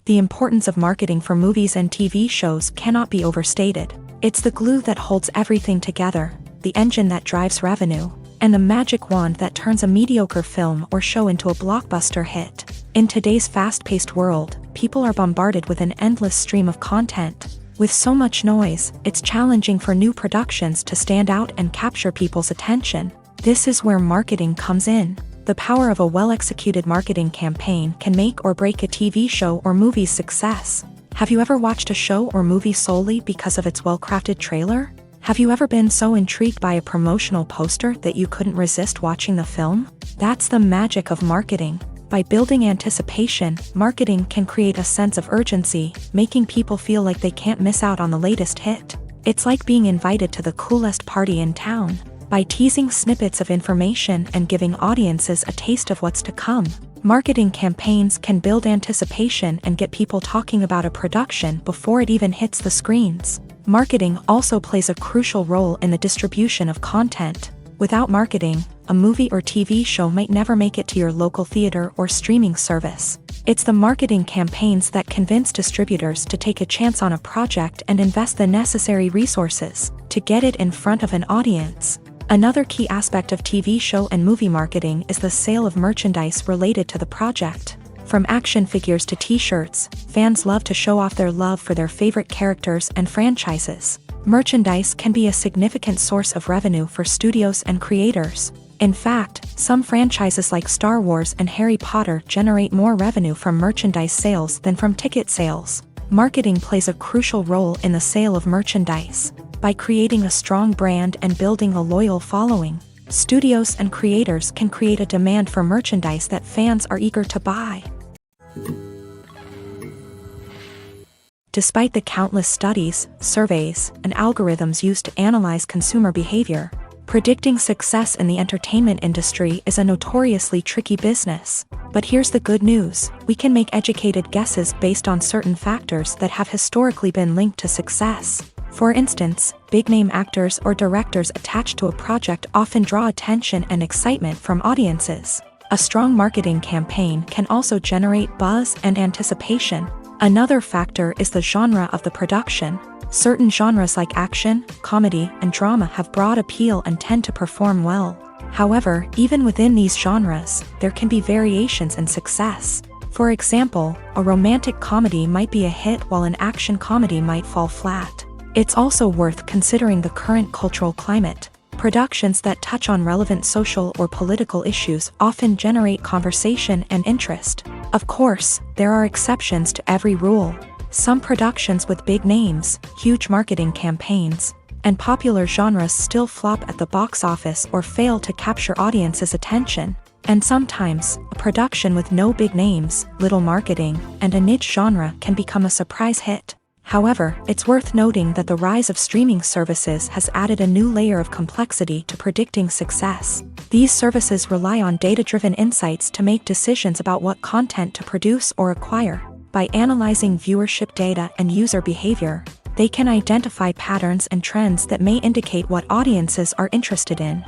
The importance of marketing for movies and TV shows cannot be overstated. It's the glue that holds everything together, the engine that drives revenue, and the magic wand that turns a mediocre film or show into a blockbuster hit. In today's fast-paced world, people are bombarded with an endless stream of content. With so much noise, it's challenging for new productions to stand out and capture people's attention. This is where marketing comes in. The power of a well-executed marketing campaign can make or break a TV show or movie's success. Have you ever watched a show or movie solely because of its well-crafted trailer? Have you ever been so intrigued by a promotional poster that you couldn't resist watching the film? That's the magic of marketing. By building anticipation, marketing can create a sense of urgency, making people feel like they can't miss out on the latest hit. It's like being invited to the coolest party in town. By teasing snippets of information and giving audiences a taste of what's to come, marketing campaigns can build anticipation and get people talking about a production before it even hits the screens. Marketing also plays a crucial role in the distribution of content. Without marketing, a movie or TV show might never make it to your local theater or streaming service. It's the marketing campaigns that convince distributors to take a chance on a project and invest the necessary resources to get it in front of an audience. Another key aspect of TV show and movie marketing is the sale of merchandise related to the project. From action figures to t-shirts, fans love to show off their love for their favorite characters and franchises. Merchandise can be a significant source of revenue for studios and creators. In fact, some franchises like Star Wars and Harry Potter generate more revenue from merchandise sales than from ticket sales. Marketing plays a crucial role in the sale of merchandise. By creating a strong brand and building a loyal following, studios and creators can create a demand for merchandise that fans are eager to buy. Despite the countless studies, surveys, and algorithms used to analyze consumer behavior, predicting success in the entertainment industry is a notoriously tricky business. But here's the good news: we can make educated guesses based on certain factors that have historically been linked to success. For instance, big-name actors or directors attached to a project often draw attention and excitement from audiences. A strong marketing campaign can also generate buzz and anticipation. Another factor is the genre of the production. Certain genres like action, comedy, and drama have broad appeal and tend to perform well. However, even within these genres, there can be variations in success. For example, a romantic comedy might be a hit while an action comedy might fall flat. It's also worth considering the current cultural climate. Productions that touch on relevant social or political issues often generate conversation and interest. Of course, there are exceptions to every rule. Some productions with big names, huge marketing campaigns, and popular genres still flop at the box office or fail to capture audiences' attention. And sometimes, a production with no big names, little marketing, and a niche genre can become a surprise hit. However, it's worth noting that the rise of streaming services has added a new layer of complexity to predicting success. These services rely on data-driven insights to make decisions about what content to produce or acquire. By analyzing viewership data and user behavior, they can identify patterns and trends that may indicate what audiences are interested in.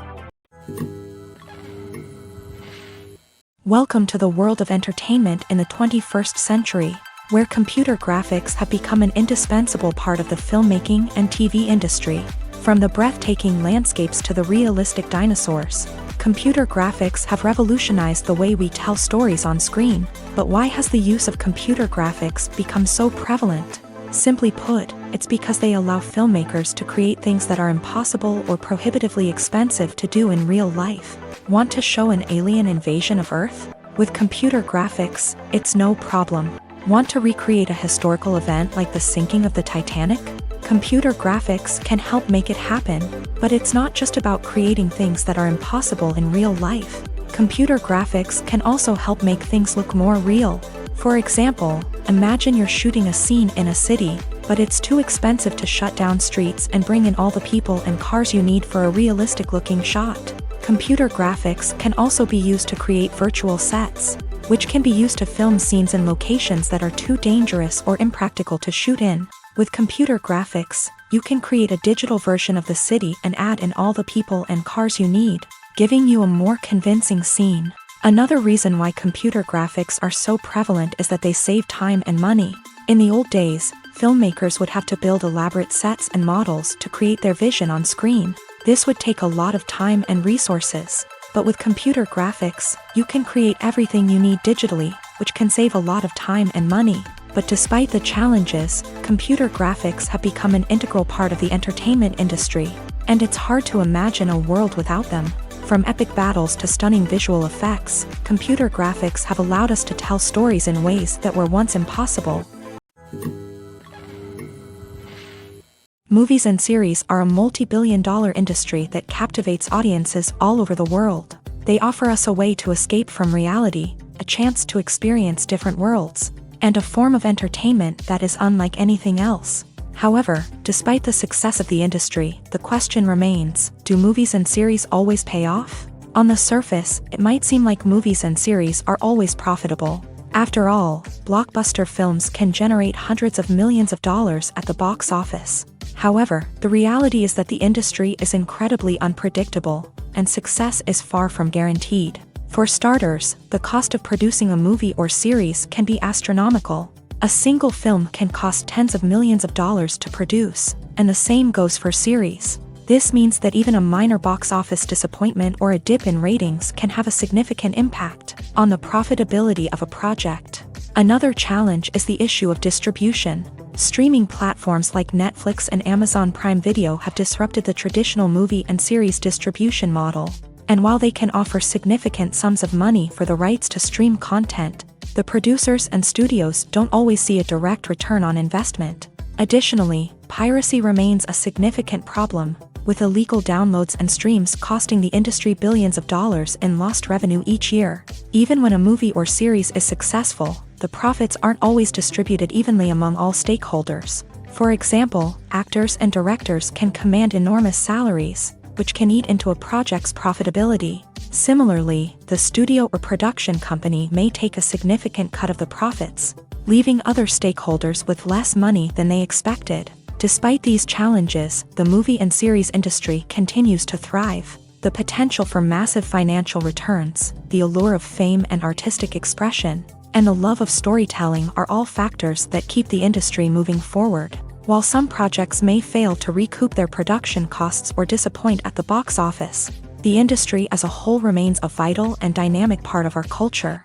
Welcome to the world of entertainment in the 21st century, where computer graphics have become an indispensable part of the filmmaking and TV industry. From the breathtaking landscapes to the realistic dinosaurs, computer graphics have revolutionized the way we tell stories on screen. But why has the use of computer graphics become so prevalent? Simply put, it's because they allow filmmakers to create things that are impossible or prohibitively expensive to do in real life. Want to show an alien invasion of Earth? With computer graphics, it's no problem. Want to recreate a historical event like the sinking of the Titanic? Computer graphics can help make it happen, but it's not just about creating things that are impossible in real life. Computer graphics can also help make things look more real. For example, imagine you're shooting a scene in a city, but it's too expensive to shut down streets and bring in all the people and cars you need for a realistic-looking shot. Computer graphics can also be used to create virtual sets, which can be used to film scenes in locations that are too dangerous or impractical to shoot in. With computer graphics, you can create a digital version of the city and add in all the people and cars you need, giving you a more convincing scene. Another reason why computer graphics are so prevalent is that they save time and money. In the old days, filmmakers would have to build elaborate sets and models to create their vision on screen. This would take a lot of time and resources. But with computer graphics, you can create everything you need digitally, which can save a lot of time and money. But despite the challenges, computer graphics have become an integral part of the entertainment industry, and it's hard to imagine a world without them. From epic battles to stunning visual effects, computer graphics have allowed us to tell stories in ways that were once impossible. Movies and series are a multi-billion-dollar industry that captivates audiences all over the world. They offer us a way to escape from reality, a chance to experience different worlds, and a form of entertainment that is unlike anything else. However, despite the success of the industry, the question remains, do movies and series always pay off? On the surface, it might seem like movies and series are always profitable. After all, blockbuster films can generate hundreds of millions of dollars at the box office. However, the reality is that the industry is incredibly unpredictable, and success is far from guaranteed. For starters, the cost of producing a movie or series can be astronomical. A single film can cost tens of millions of dollars to produce, and the same goes for series. This means that even a minor box office disappointment or a dip in ratings can have a significant impact on the profitability of a project. Another challenge is the issue of distribution. Streaming platforms like Netflix and Amazon Prime Video have disrupted the traditional movie and series distribution model. And while they can offer significant sums of money for the rights to stream content, the producers and studios don't always see a direct return on investment. Additionally, piracy remains a significant problem, with illegal downloads and streams costing the industry billions of dollars in lost revenue each year. Even when a movie or series is successful, the profits aren't always distributed evenly among all stakeholders. For example, actors and directors can command enormous salaries, which can eat into a project's profitability. Similarly, the studio or production company may take a significant cut of the profits, leaving other stakeholders with less money than they expected. Despite these challenges, the movie and series industry continues to thrive. The potential for massive financial returns, the allure of fame and artistic expression, and the love of storytelling are all factors that keep the industry moving forward. While some projects may fail to recoup their production costs or disappoint at the box office, the industry as a whole remains a vital and dynamic part of our culture.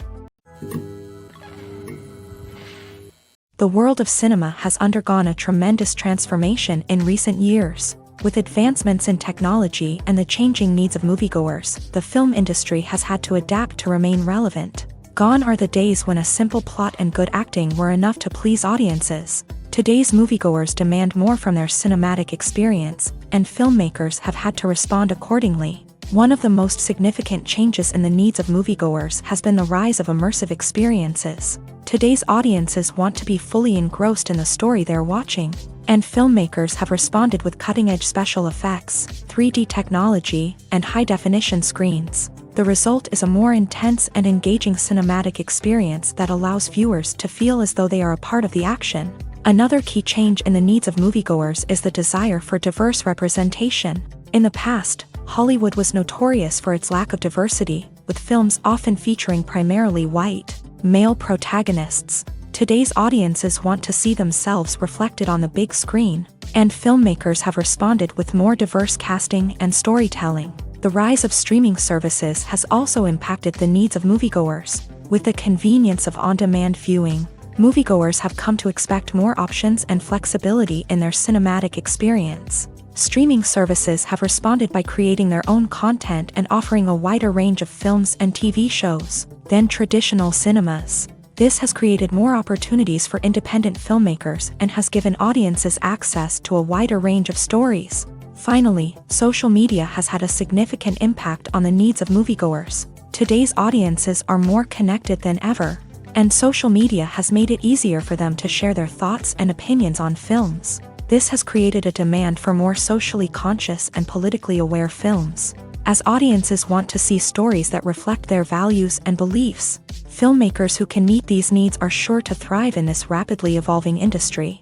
The world of cinema has undergone a tremendous transformation in recent years. With advancements in technology and the changing needs of moviegoers, the film industry has had to adapt to remain relevant. Gone are the days when a simple plot and good acting were enough to please audiences. Today's moviegoers demand more from their cinematic experience, and filmmakers have had to respond accordingly. One of the most significant changes in the needs of moviegoers has been the rise of immersive experiences. Today's audiences want to be fully engrossed in the story they're watching, and filmmakers have responded with cutting-edge special effects, 3D technology, and high-definition screens. The result is a more intense and engaging cinematic experience that allows viewers to feel as though they are a part of the action. Another key change in the needs of moviegoers is the desire for diverse representation. In the past, Hollywood was notorious for its lack of diversity, with films often featuring primarily white, male protagonists. Today's audiences want to see themselves reflected on the big screen, and filmmakers have responded with more diverse casting and storytelling. The rise of streaming services has also impacted the needs of moviegoers. With the convenience of on-demand viewing, moviegoers have come to expect more options and flexibility in their cinematic experience. Streaming services have responded by creating their own content and offering a wider range of films and TV shows than traditional cinemas. This has created more opportunities for independent filmmakers and has given audiences access to a wider range of stories. Finally, social media has had a significant impact on the needs of moviegoers. Today's audiences are more connected than ever, and social media has made it easier for them to share their thoughts and opinions on films. This has created a demand for more socially conscious and politically aware films. As audiences want to see stories that reflect their values and beliefs, filmmakers who can meet these needs are sure to thrive in this rapidly evolving industry.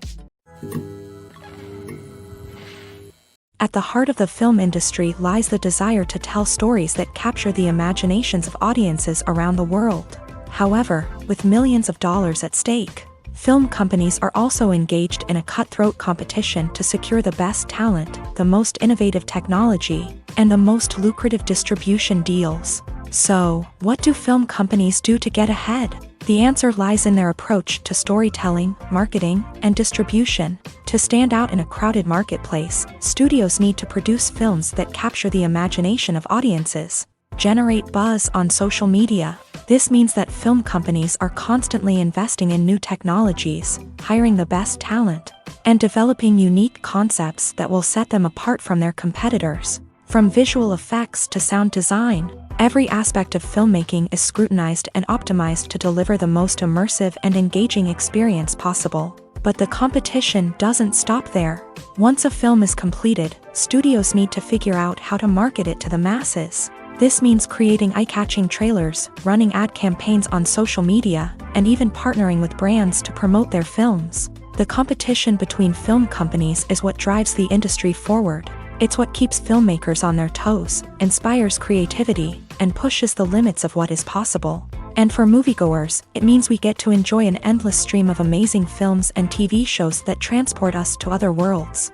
At the heart of the film industry lies the desire to tell stories that capture the imaginations of audiences around the world. However, with millions of dollars at stake, film companies are also engaged in a cutthroat competition to secure the best talent, the most innovative technology, and the most lucrative distribution deals. So, what do film companies do to get ahead? The answer lies in their approach to storytelling, marketing, and distribution. To stand out in a crowded marketplace, studios need to produce films that capture the imagination of audiences, generate buzz on social media. This means that film companies are constantly investing in new technologies, hiring the best talent, and developing unique concepts that will set them apart from their competitors. From visual effects to sound design, every aspect of filmmaking is scrutinized and optimized to deliver the most immersive and engaging experience possible. But the competition doesn't stop there. Once a film is completed, studios need to figure out how to market it to the masses. This means creating eye-catching trailers, running ad campaigns on social media, and even partnering with brands to promote their films. The competition between film companies is what drives the industry forward. It's what keeps filmmakers on their toes, inspires creativity, and pushes the limits of what is possible. And for moviegoers, it means we get to enjoy an endless stream of amazing films and TV shows that transport us to other worlds.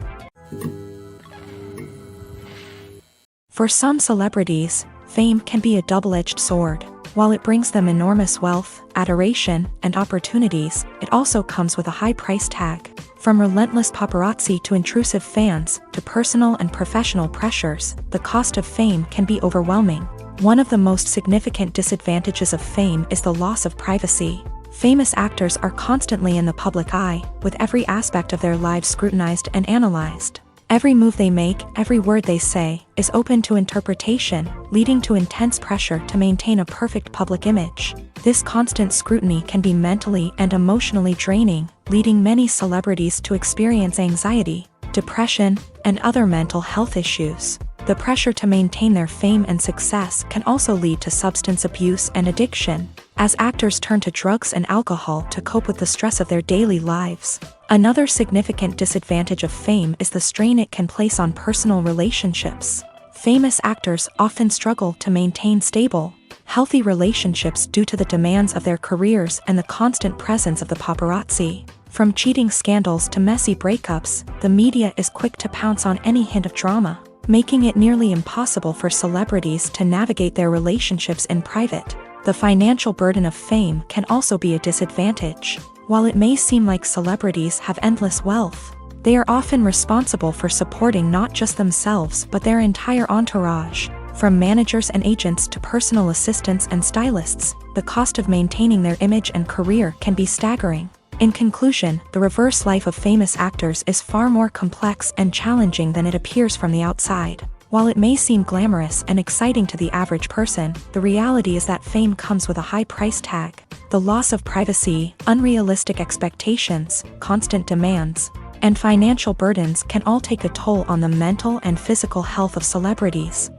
For some celebrities, fame can be a double-edged sword. While it brings them enormous wealth, adoration, and opportunities, it also comes with a high price tag. From relentless paparazzi to intrusive fans, to personal and professional pressures, the cost of fame can be overwhelming. One of the most significant disadvantages of fame is the loss of privacy. Famous actors are constantly in the public eye, with every aspect of their lives scrutinized and analyzed. Every move they make, every word they say, is open to interpretation, leading to intense pressure to maintain a perfect public image. This constant scrutiny can be mentally and emotionally draining, leading many celebrities to experience anxiety, depression, and other mental health issues. The pressure to maintain their fame and success can also lead to substance abuse and addiction, as actors turn to drugs and alcohol to cope with the stress of their daily lives. Another significant disadvantage of fame is the strain it can place on personal relationships. Famous actors often struggle to maintain stable, healthy relationships due to the demands of their careers and the constant presence of the paparazzi. From cheating scandals to messy breakups, the media is quick to pounce on any hint of drama, making it nearly impossible for celebrities to navigate their relationships in private. The financial burden of fame can also be a disadvantage. While it may seem like celebrities have endless wealth, they are often responsible for supporting not just themselves but their entire entourage. From managers and agents to personal assistants and stylists, the cost of maintaining their image and career can be staggering. In conclusion, the reverse life of famous actors is far more complex and challenging than it appears from the outside. While it may seem glamorous and exciting to the average person, the reality is that fame comes with a high price tag. The loss of privacy, unrealistic expectations, constant demands, and financial burdens can all take a toll on the mental and physical health of celebrities.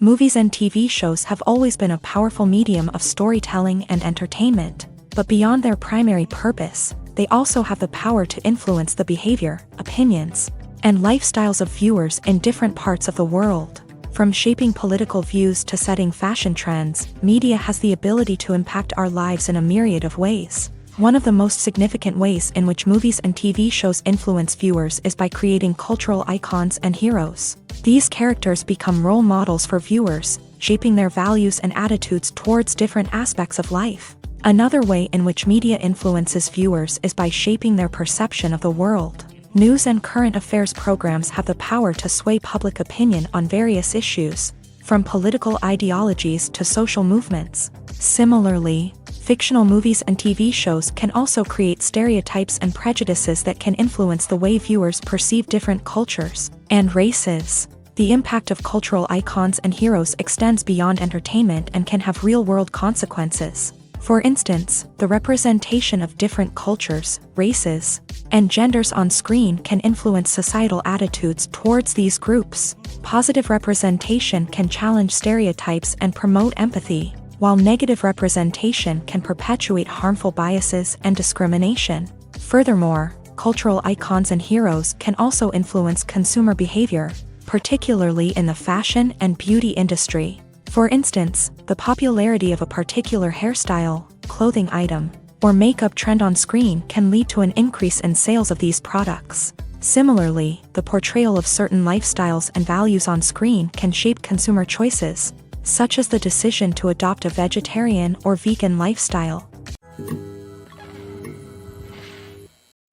Movies and TV shows have always been a powerful medium of storytelling and entertainment, but beyond their primary purpose, they also have the power to influence the behavior, opinions, and lifestyles of viewers in different parts of the world. From shaping political views to setting fashion trends, media has the ability to impact our lives in a myriad of ways. One of the most significant ways in which movies and TV shows influence viewers is by creating cultural icons and heroes. These characters become role models for viewers, shaping their values and attitudes towards different aspects of life. Another way in which media influences viewers is by shaping their perception of the world. News and current affairs programs have the power to sway public opinion on various issues. from political ideologies to social movements. Similarly, fictional movies and TV shows can also create stereotypes and prejudices that can influence the way viewers perceive different cultures and races. The impact of cultural icons and heroes extends beyond entertainment and can have real-world consequences. For instance, the representation of different cultures, races, and genders on screen can influence societal attitudes towards these groups. Positive representation can challenge stereotypes and promote empathy, while negative representation can perpetuate harmful biases and discrimination. Furthermore, cultural icons and heroes can also influence consumer behavior, particularly in the fashion and beauty industry. For instance, the popularity of a particular hairstyle, clothing item, or makeup trend on screen can lead to an increase in sales of these products. Similarly, the portrayal of certain lifestyles and values on screen can shape consumer choices, such as the decision to adopt a vegetarian or vegan lifestyle.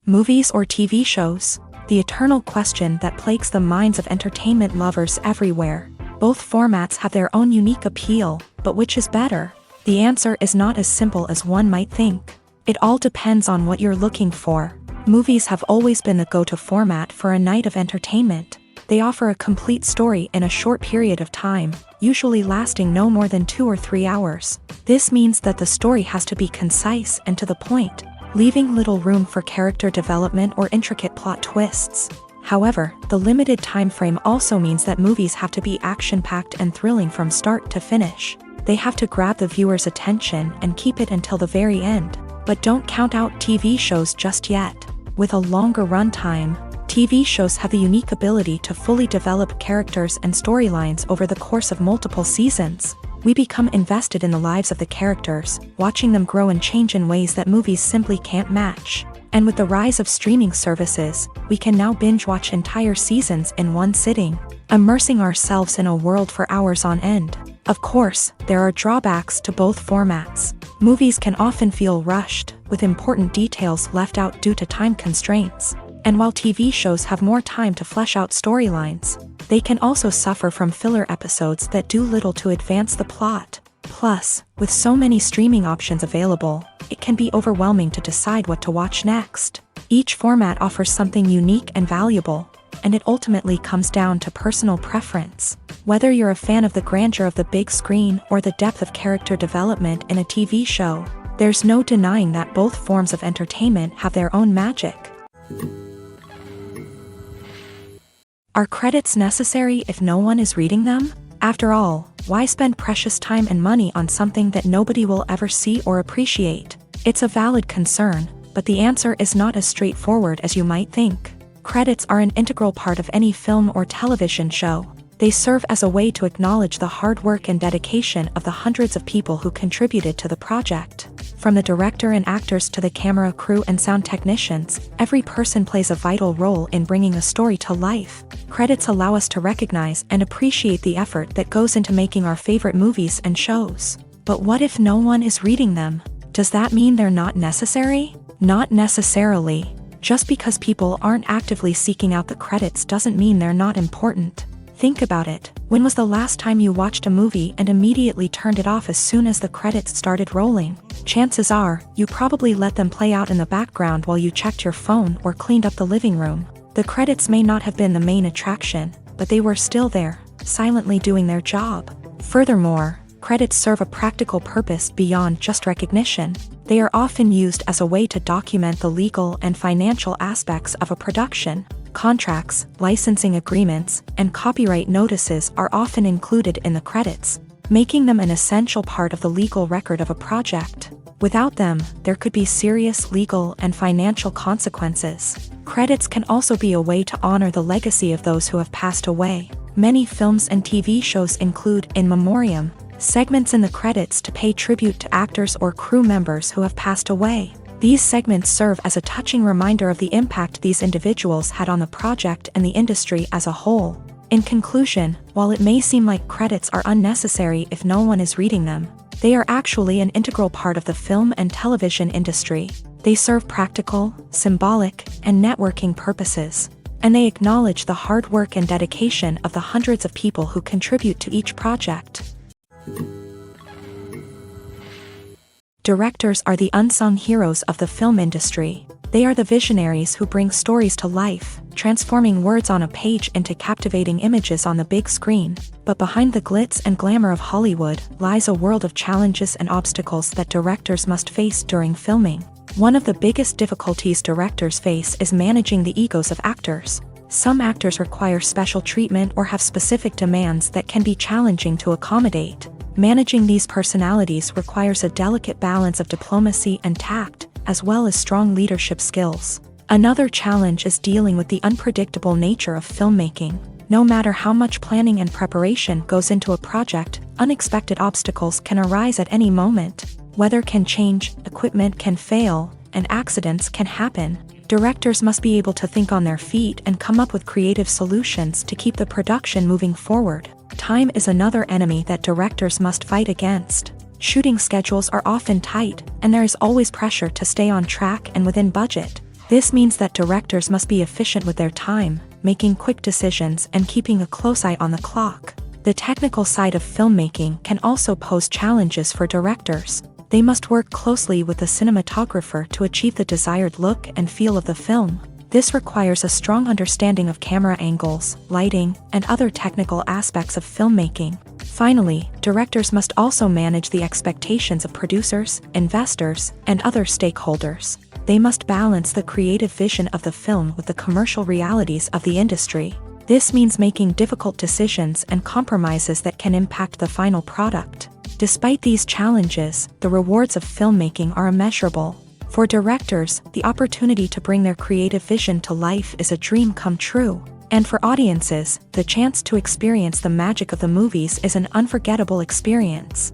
Movies or TV shows? The eternal question that plagues the minds of entertainment lovers everywhere. Both formats have their own unique appeal, but which is better? The answer is not as simple as one might think. It all depends on what you're looking for. Movies have always been the go-to format for a night of entertainment. They offer a complete story in a short period of time, usually lasting no more than 2 or 3 hours. This means that the story has to be concise and to the point, leaving little room for character development or intricate plot twists. However, the limited time frame also means that movies have to be action-packed and thrilling from start to finish. They have to grab the viewer's attention and keep it until the very end. But don't count out TV shows just yet. With a longer runtime, TV shows have the unique ability to fully develop characters and storylines over the course of multiple seasons. We become invested in the lives of the characters, watching them grow and change in ways that movies simply can't match. And with the rise of streaming services, we can now binge-watch entire seasons in one sitting, immersing ourselves in a world for hours on end. Of course, there are drawbacks to both formats. Movies can often feel rushed, with important details left out due to time constraints. And while TV shows have more time to flesh out storylines, they can also suffer from filler episodes that do little to advance the plot. Plus, with so many streaming options available, it can be overwhelming to decide what to watch next. Each format offers something unique and valuable, and it ultimately comes down to personal preference. Whether you're a fan of the grandeur of the big screen or the depth of character development in a TV show, there's no denying that both forms of entertainment have their own magic. Are credits necessary if no one is reading them? After all, why spend precious time and money on something that nobody will ever see or appreciate? It's a valid concern, but the answer is not as straightforward as you might think. Credits are an integral part of any film or television show. They serve as a way to acknowledge the hard work and dedication of the hundreds of people who contributed to the project. From the director and actors to the camera crew and sound technicians, every person plays a vital role in bringing a story to life. Credits allow us to recognize and appreciate the effort that goes into making our favorite movies and shows. But what if no one is reading them? Does that mean they're not necessary? Not necessarily. Just because people aren't actively seeking out the credits doesn't mean they're not important. Think about it. When was the last time you watched a movie and immediately turned it off as soon as the credits started rolling? Chances are, you probably let them play out in the background while you checked your phone or cleaned up the living room. The credits may not have been the main attraction, but they were still there, silently doing their job. Furthermore, credits serve a practical purpose beyond just recognition. They are often used as a way to document the legal and financial aspects of a production. Contracts, licensing agreements, and copyright notices are often included in the credits, making them an essential part of the legal record of a project. Without them, there could be serious legal and financial consequences. Credits can also be a way to honor the legacy of those who have passed away. Many films and TV shows include in memoriam segments in the credits to pay tribute to actors or crew members who have passed away. These segments serve as a touching reminder of the impact these individuals had on the project and the industry as a whole. In conclusion, while it may seem like credits are unnecessary if no one is reading them, they are actually an integral part of the film and television industry. They serve practical, symbolic, and networking purposes. and they acknowledge the hard work and dedication of the hundreds of people who contribute to each project. Directors are the unsung heroes of the film industry. They are the visionaries who bring stories to life, transforming words on a page into captivating images on the big screen. But behind the glitz and glamour of Hollywood lies a world of challenges and obstacles that directors must face during filming. One of the biggest difficulties directors face is managing the egos of actors. Some actors require special treatment or have specific demands that can be challenging to accommodate. Managing these personalities requires a delicate balance of diplomacy and tact, as well as strong leadership skills. Another challenge is dealing with the unpredictable nature of filmmaking. No matter how much planning and preparation goes into a project, unexpected obstacles can arise at any moment. Weather can change, equipment can fail, and accidents can happen. Directors must be able to think on their feet and come up with creative solutions to keep the production moving forward. Time is another enemy that directors must fight against. Shooting schedules are often tight, and there is always pressure to stay on track and within budget. This means that directors must be efficient with their time, making quick decisions and keeping a close eye on the clock. The technical side of filmmaking can also pose challenges for directors. They must work closely with the cinematographer to achieve the desired look and feel of the film. This requires a strong understanding of camera angles, lighting, and other technical aspects of filmmaking. Finally, directors must also manage the expectations of producers, investors, and other stakeholders. They must balance the creative vision of the film with the commercial realities of the industry. This means making difficult decisions and compromises that can impact the final product. Despite these challenges, the rewards of filmmaking are immeasurable. For directors, the opportunity to bring their creative vision to life is a dream come true. And for audiences, the chance to experience the magic of the movies is an unforgettable experience.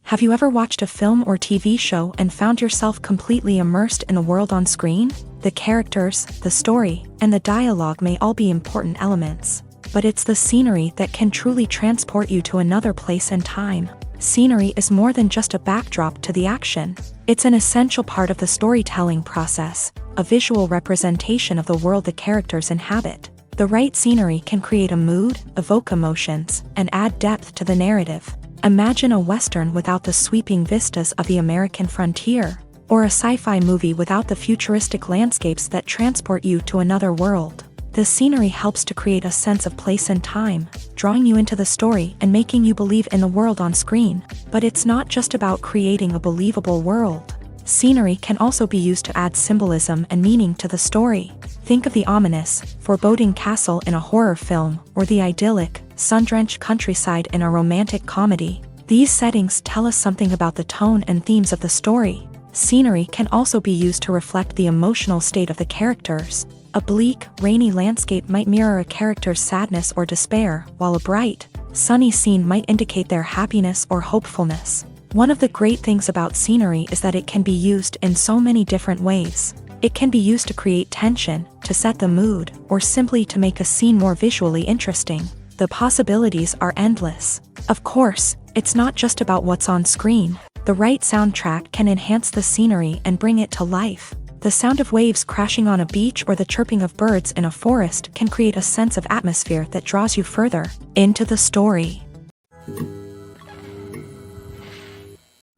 Have you ever watched a film or TV show and found yourself completely immersed in the world on screen? The characters, the story, and the dialogue may all be important elements, but it's the scenery that can truly transport you to another place and time. Scenery is more than just a backdrop to the action. It's an essential part of the storytelling process, a visual representation of the world the characters inhabit. The right scenery can create a mood, evoke emotions, and add depth to the narrative. Imagine a Western without the sweeping vistas of the American frontier, or a sci-fi movie without the futuristic landscapes that transport you to another world. The scenery helps to create a sense of place and time, drawing you into the story and making you believe in the world on screen. But it's not just about creating a believable world. Scenery can also be used to add symbolism and meaning to the story. Think of the ominous, foreboding castle in a horror film, or the idyllic, sun-drenched countryside in a romantic comedy. These settings tell us something about the tone and themes of the story. Scenery can also be used to reflect the emotional state of the characters. A bleak, rainy landscape might mirror a character's sadness or despair, while a bright, sunny scene might indicate their happiness or hopefulness. One of the great things about scenery is that it can be used in so many different ways. It can be used to create tension, to set the mood, or simply to make a scene more visually interesting. The possibilities are endless. Of course, it's not just about what's on screen. The right soundtrack can enhance the scenery and bring it to life. The sound of waves crashing on a beach or the chirping of birds in a forest can create a sense of atmosphere that draws you further into the story.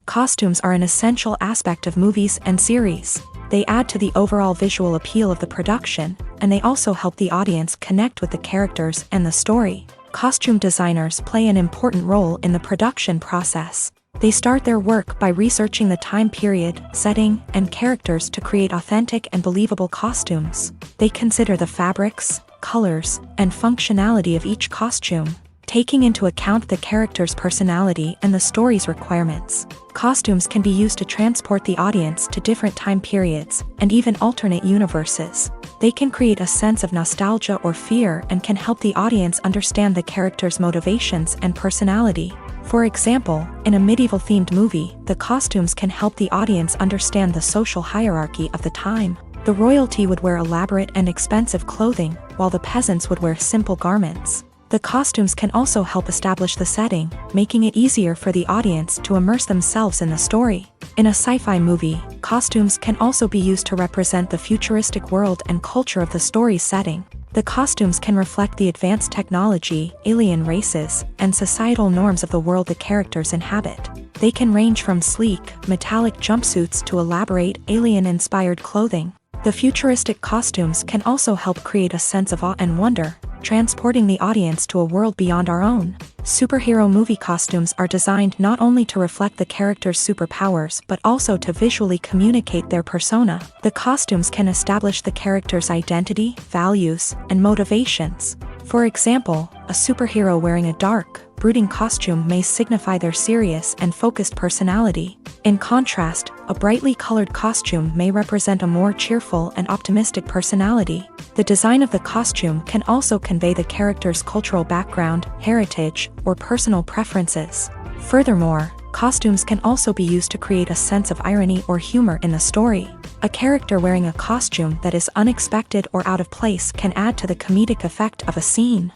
Costumes are an essential aspect of movies and series. They add to the overall visual appeal of the production, and they also help the audience connect with the characters and the story. Costume designers play an important role in the production process. They start their work by researching the time period, setting, and characters to create authentic and believable costumes. They consider the fabrics, colors, and functionality of each costume, taking into account the character's personality and the story's requirements. Costumes can be used to transport the audience to different time periods and even alternate universes. They can create a sense of nostalgia or fear and can help the audience understand the character's motivations and personality. For example, in a medieval-themed movie, the costumes can help the audience understand the social hierarchy of the time. The royalty would wear elaborate and expensive clothing, while the peasants would wear simple garments. The The costumes can also help establish the setting, making it easier for the audience to immerse themselves in the story. In a sci-fi movie, costumes can also be used to represent the futuristic world and culture of the story's setting. The costumes can reflect the advanced technology, alien races, and societal norms of the world the characters inhabit. They can range from sleek, metallic jumpsuits to elaborate, alien-inspired clothing. The futuristic costumes can also help create a sense of awe and wonder, transporting the audience to a world beyond our own. Superhero movie costumes are designed not only to reflect the character's superpowers but also to visually communicate their persona. The costumes can establish the character's identity, values, and motivations. For example, a superhero wearing a dark, brooding costume may signify their serious and focused personality. In contrast, a brightly colored costume may represent a more cheerful and optimistic personality. The design of the costume can also convey the character's cultural background, heritage, or personal preferences. Furthermore, costumes can also be used to create a sense of irony or humor in the story. A character wearing a costume that is unexpected or out of place can add to the comedic effect of a scene.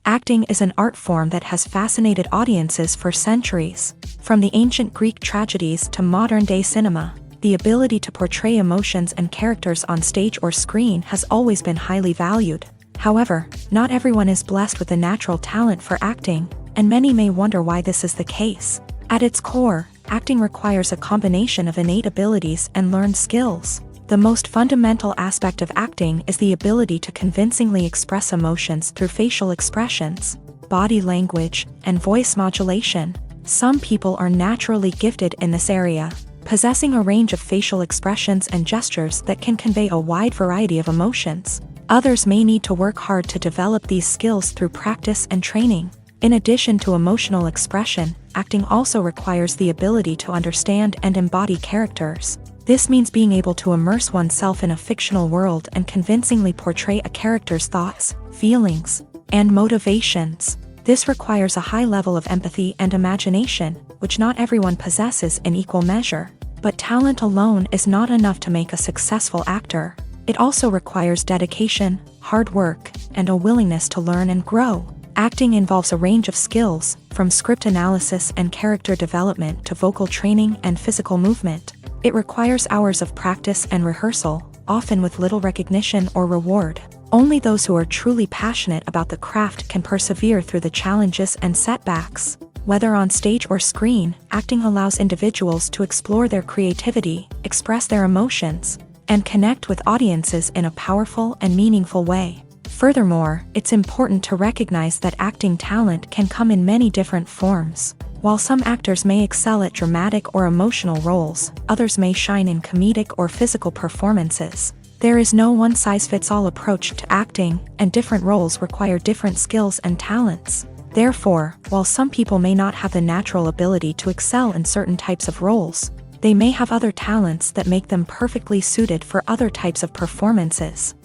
Acting is an art form that has fascinated audiences for centuries. From the ancient Greek tragedies to modern-day cinema, the ability to portray emotions and characters on stage or screen has always been highly valued. However, not everyone is blessed with a natural talent for acting, and many may wonder why this is the case. At its core, acting requires a combination of innate abilities and learned skills. The most fundamental aspect of acting is the ability to convincingly express emotions through facial expressions, body language, and voice modulation. Some people are naturally gifted in this area, possessing a range of facial expressions and gestures that can convey a wide variety of emotions. Others may need to work hard to develop these skills through practice and training. In addition to emotional expression, acting also requires the ability to understand and embody characters. This means being able to immerse oneself in a fictional world and convincingly portray a character's thoughts, feelings, and motivations. This requires a high level of empathy and imagination, which not everyone possesses in equal measure. But talent alone is not enough to make a successful actor. It also requires dedication, hard work, and a willingness to learn and grow. Acting involves a range of skills, from script analysis and character development to vocal training and physical movement. It requires hours of practice and rehearsal, often with little recognition or reward. Only those who are truly passionate about the craft can persevere through the challenges and setbacks. Whether on stage or screen, acting allows individuals to explore their creativity, express their emotions, and connect with audiences in a powerful and meaningful way. Furthermore, it's important to recognize that acting talent can come in many different forms. While some actors may excel at dramatic or emotional roles, others may shine in comedic or physical performances. There is no one-size-fits-all approach to acting, and different roles require different skills and talents. Therefore, while some people may not have the natural ability to excel in certain types of roles, they may have other talents that make them perfectly suited for other types of performances.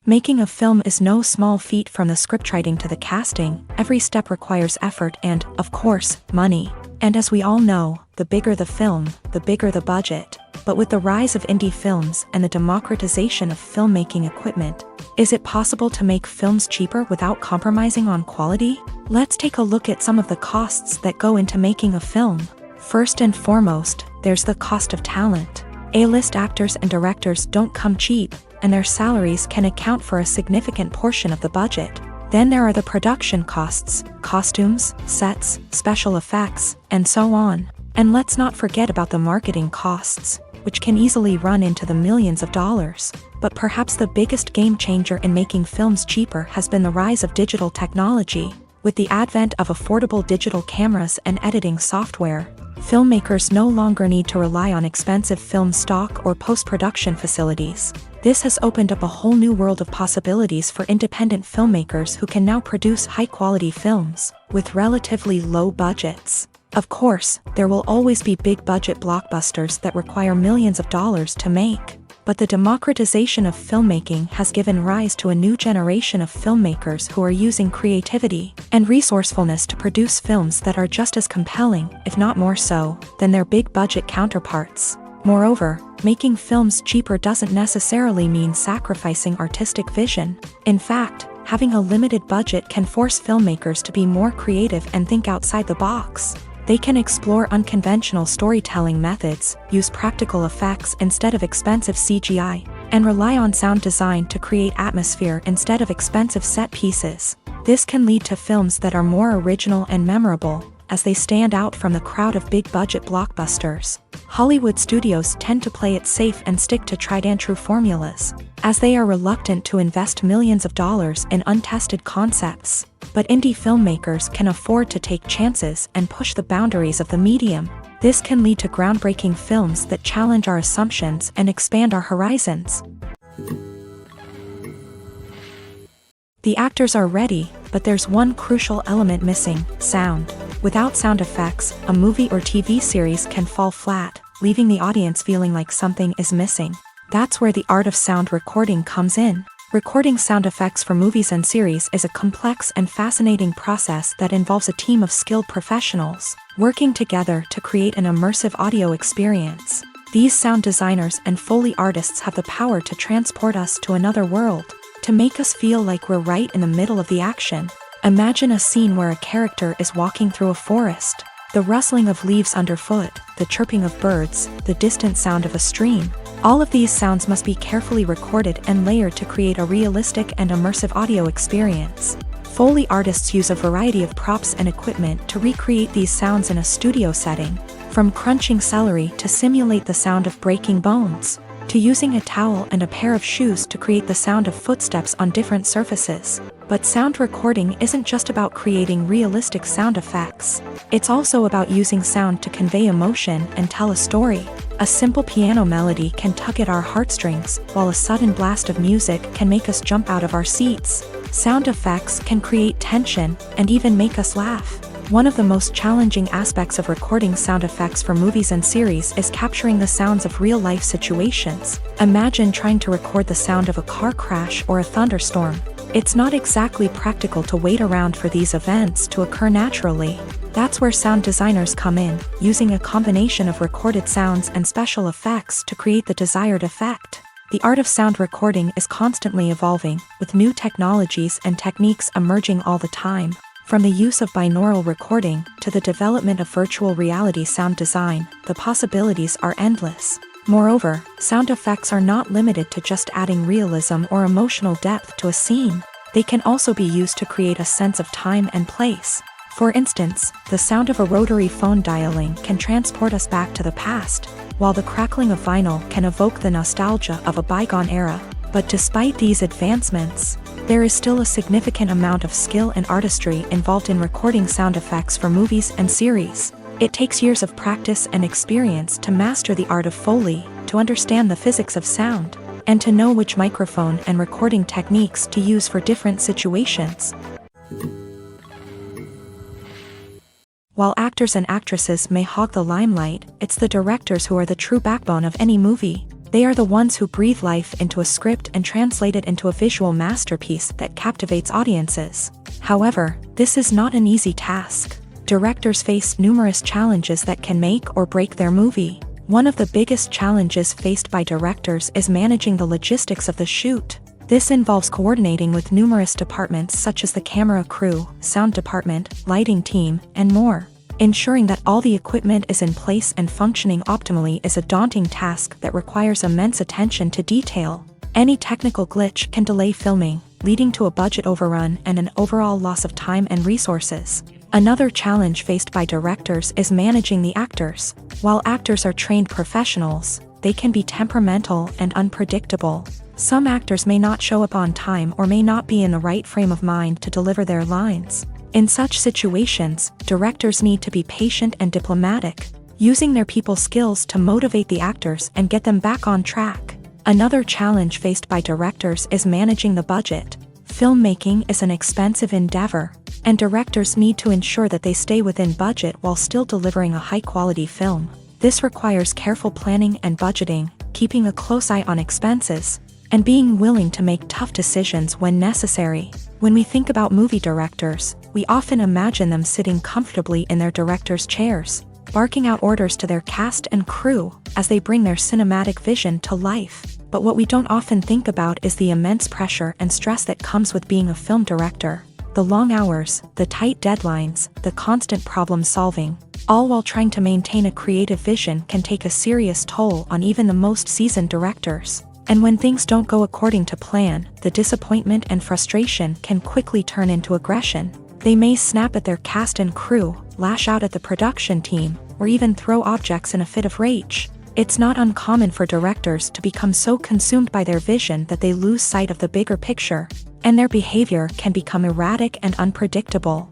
Making a film is no small feat. From the scriptwriting to the casting, every step requires effort and, of course, money. And as we all know, the bigger the film, the bigger the budget. But with the rise of indie films and the democratization of filmmaking equipment, is it possible to make films cheaper without compromising on quality? Let's take a look at some of the costs that go into making a film. First and foremost, there's the cost of talent. A-list actors and directors don't come cheap, and their salaries can account for a significant portion of the budget. Then there are the production costs, costumes, sets, special effects, and so on. And let's not forget about the marketing costs, which can easily run into the millions of dollars. But perhaps the biggest game changer in making films cheaper has been the rise of digital technology. With the advent of affordable digital cameras and editing software, filmmakers no longer need to rely on expensive film stock or post-production facilities. This has opened up a whole new world of possibilities for independent filmmakers who can now produce high-quality films with relatively low budgets. Of course, there will always be big-budget blockbusters that require millions of dollars to make. But the democratization of filmmaking has given rise to a new generation of filmmakers who are using creativity and resourcefulness to produce films that are just as compelling, if not more so, than their big-budget counterparts. Moreover, making films cheaper doesn't necessarily mean sacrificing artistic vision. In fact, having a limited budget can force filmmakers to be more creative and think outside the box. They can explore unconventional storytelling methods, use practical effects instead of expensive CGI, and rely on sound design to create atmosphere instead of expensive set pieces. This can lead to films that are more original and memorable, as they stand out from the crowd of big-budget blockbusters. Hollywood studios tend to play it safe and stick to tried-and-true formulas, as they are reluctant to invest millions of dollars in untested concepts. But indie filmmakers can afford to take chances and push the boundaries of the medium. This can lead to groundbreaking films that challenge our assumptions and expand our horizons. The actors are ready, but there's one crucial element missing: sound. Without sound effects, a movie or TV series can fall flat, leaving the audience feeling like something is missing. That's where the art of sound recording comes in. Recording sound effects for movies and series is a complex and fascinating process that involves a team of skilled professionals working together to create an immersive audio experience. These sound designers and Foley artists have the power to transport us to another world, to make us feel like we're right in the middle of the action. Imagine a scene where a character is walking through a forest. The rustling of leaves underfoot, the chirping of birds, the distant sound of a stream. All of these sounds must be carefully recorded and layered to create a realistic and immersive audio experience. Foley artists use a variety of props and equipment to recreate these sounds in a studio setting, from crunching celery to simulate the sound of breaking bones, to using a towel and a pair of shoes to create the sound of footsteps on different surfaces. But sound recording isn't just about creating realistic sound effects. It's also about using sound to convey emotion and tell a story. A simple piano melody can tug at our heartstrings, while a sudden blast of music can make us jump out of our seats. Sound effects can create tension and even make us laugh. One of the most challenging aspects of recording sound effects for movies and series is capturing the sounds of real-life situations. Imagine trying to record the sound of a car crash or a thunderstorm. It's not exactly practical to wait around for these events to occur naturally. That's where sound designers come in, using a combination of recorded sounds and special effects to create the desired effect. The art of sound recording is constantly evolving, with new technologies and techniques emerging all the time. From the use of binaural recording to the development of virtual reality sound design, the possibilities are endless. Moreover, sound effects are not limited to just adding realism or emotional depth to a scene. They can also be used to create a sense of time and place. For instance, the sound of a rotary phone dialing can transport us back to the past, while the crackling of vinyl can evoke the nostalgia of a bygone era. But despite these advancements, there is still a significant amount of skill and artistry involved in recording sound effects for movies and series. It takes years of practice and experience to master the art of Foley, to understand the physics of sound, and to know which microphone and recording techniques to use for different situations. While actors and actresses may hog the limelight, it's the directors who are the true backbone of any movie. They are the ones who breathe life into a script and translate it into a visual masterpiece that captivates audiences. However, this is not an easy task. Directors face numerous challenges that can make or break their movie. One of the biggest challenges faced by directors is managing the logistics of the shoot. This involves coordinating with numerous departments such as the camera crew, sound department, lighting team, and more. Ensuring that all the equipment is in place and functioning optimally is a daunting task that requires immense attention to detail. Any technical glitch can delay filming, leading to a budget overrun and an overall loss of time and resources. Another challenge faced by directors is managing the actors. While actors are trained professionals, they can be temperamental and unpredictable. Some actors may not show up on time or may not be in the right frame of mind to deliver their lines. In such situations, directors need to be patient and diplomatic, using their people skills to motivate the actors and get them back on track. Another challenge faced by directors is managing the budget. Filmmaking is an expensive endeavor, and directors need to ensure that they stay within budget while still delivering a high-quality film. This requires careful planning and budgeting, keeping a close eye on expenses, and being willing to make tough decisions when necessary. When we think about movie directors, we often imagine them sitting comfortably in their director's chairs. barking out orders to their cast and crew as they bring their cinematic vision to life. But what we don't often think about is the immense pressure and stress that comes with being a film director. The long hours, the tight deadlines, the constant problem solving, all while trying to maintain a creative vision can take a serious toll on even the most seasoned directors. And when things don't go according to plan, the disappointment and frustration can quickly turn into aggression. They may snap at their cast and crew, lash out at the production team, or even throw objects in a fit of rage. It's not uncommon for directors to become so consumed by their vision that they lose sight of the bigger picture, and their behavior can become erratic and unpredictable.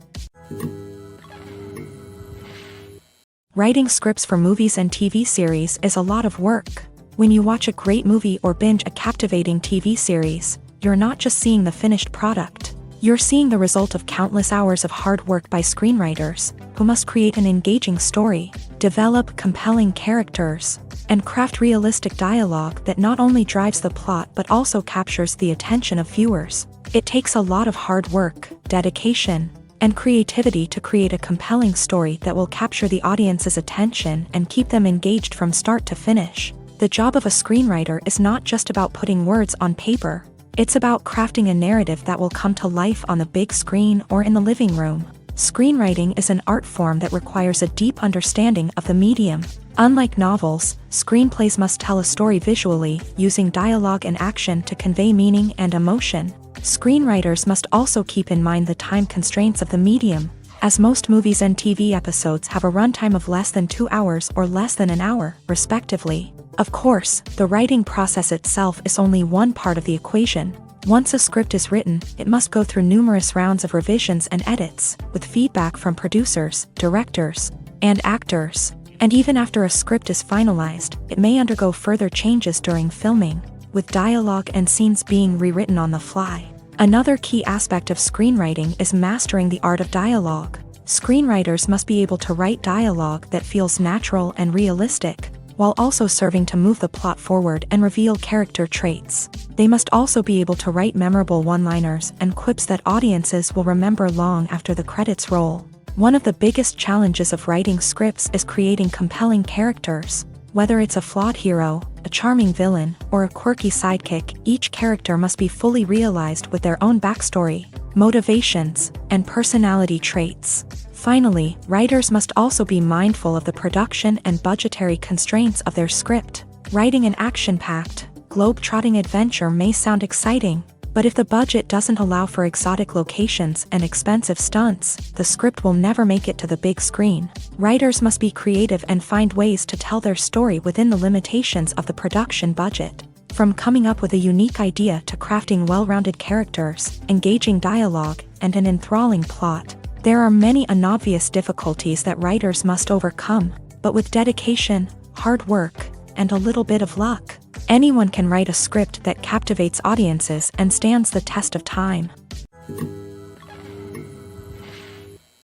Writing scripts for movies and TV series is a lot of work. When you watch a great movie or binge a captivating TV series, you're not just seeing the finished product. You're seeing the result of countless hours of hard work by screenwriters, who must create an engaging story, develop compelling characters, and craft realistic dialogue that not only drives the plot but also captures the attention of viewers. It takes a lot of hard work, dedication, and creativity to create a compelling story that will capture the audience's attention and keep them engaged from start to finish. The job of a screenwriter is not just about putting words on paper. It's about crafting a narrative that will come to life on the big screen or in the living room. Screenwriting is an art form that requires a deep understanding of the medium. Unlike novels, screenplays must tell a story visually, using dialogue and action to convey meaning and emotion. Screenwriters must also keep in mind the time constraints of the medium, as most movies and TV episodes have a runtime of less than 2 hours or less than an hour, respectively. Of course, the writing process itself is only one part of the equation. Once a script is written, it must go through numerous rounds of revisions and edits, with feedback from producers, directors, and actors. And even after a script is finalized, it may undergo further changes during filming, with dialogue and scenes being rewritten on the fly. Another key aspect of screenwriting is mastering the art of dialogue. Screenwriters must be able to write dialogue that feels natural and realistic, while also serving to move the plot forward and reveal character traits. They must also be able to write memorable one-liners and quips that audiences will remember long after the credits roll. One of the biggest challenges of writing scripts is creating compelling characters. Whether it's a flawed hero, a charming villain, or a quirky sidekick, each character must be fully realized with their own backstory, motivations, and personality traits. Finally, writers must also be mindful of the production and budgetary constraints of their script. Writing an action-packed, globe-trotting adventure may sound exciting, but if the budget doesn't allow for exotic locations and expensive stunts, the script will never make it to the big screen. Writers must be creative and find ways to tell their story within the limitations of the production budget. From coming up with a unique idea to crafting well-rounded characters, engaging dialogue, and an enthralling plot, there are many unobvious difficulties that writers must overcome, but with dedication, hard work, and a little bit of luck, anyone can write a script that captivates audiences and stands the test of time.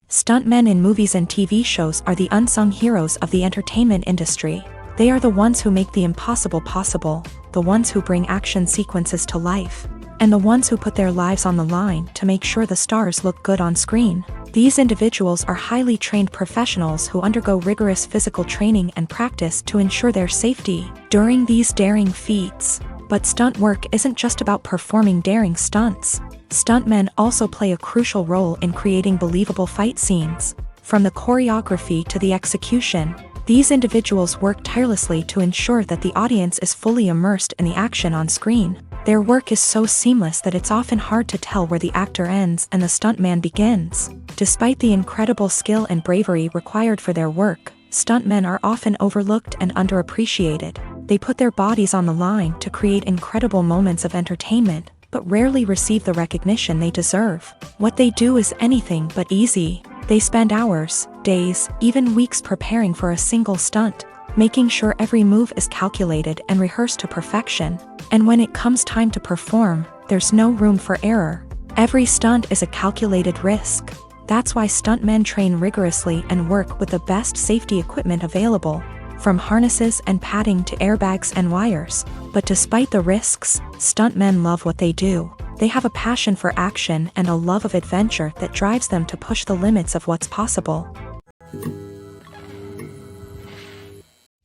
Stuntmen in movies and TV shows are the unsung heroes of the entertainment industry. They are the ones who make the impossible possible, the ones who bring action sequences to life, and the ones who put their lives on the line to make sure the stars look good on screen. These individuals are highly trained professionals who undergo rigorous physical training and practice to ensure their safety during these daring feats. But stunt work isn't just about performing daring stunts. Stuntmen also play a crucial role in creating believable fight scenes. From the choreography to the execution, these individuals work tirelessly to ensure that the audience is fully immersed in the action on screen. Their work is so seamless that it's often hard to tell where the actor ends and the stuntman begins. Despite the incredible skill and bravery required for their work, stuntmen are often overlooked and underappreciated. They put their bodies on the line to create incredible moments of entertainment, but rarely receive the recognition they deserve. What they do is anything but easy. They spend hours, days, even weeks preparing for a single stunt, making sure every move is calculated and rehearsed to perfection. And when it comes time to perform, there's no room for error. Every stunt is a calculated risk. That's why stuntmen train rigorously and work with the best safety equipment available, from harnesses and padding to airbags and wires. But despite the risks, stuntmen love what they do. They have a passion for action and a love of adventure that drives them to push the limits of what's possible.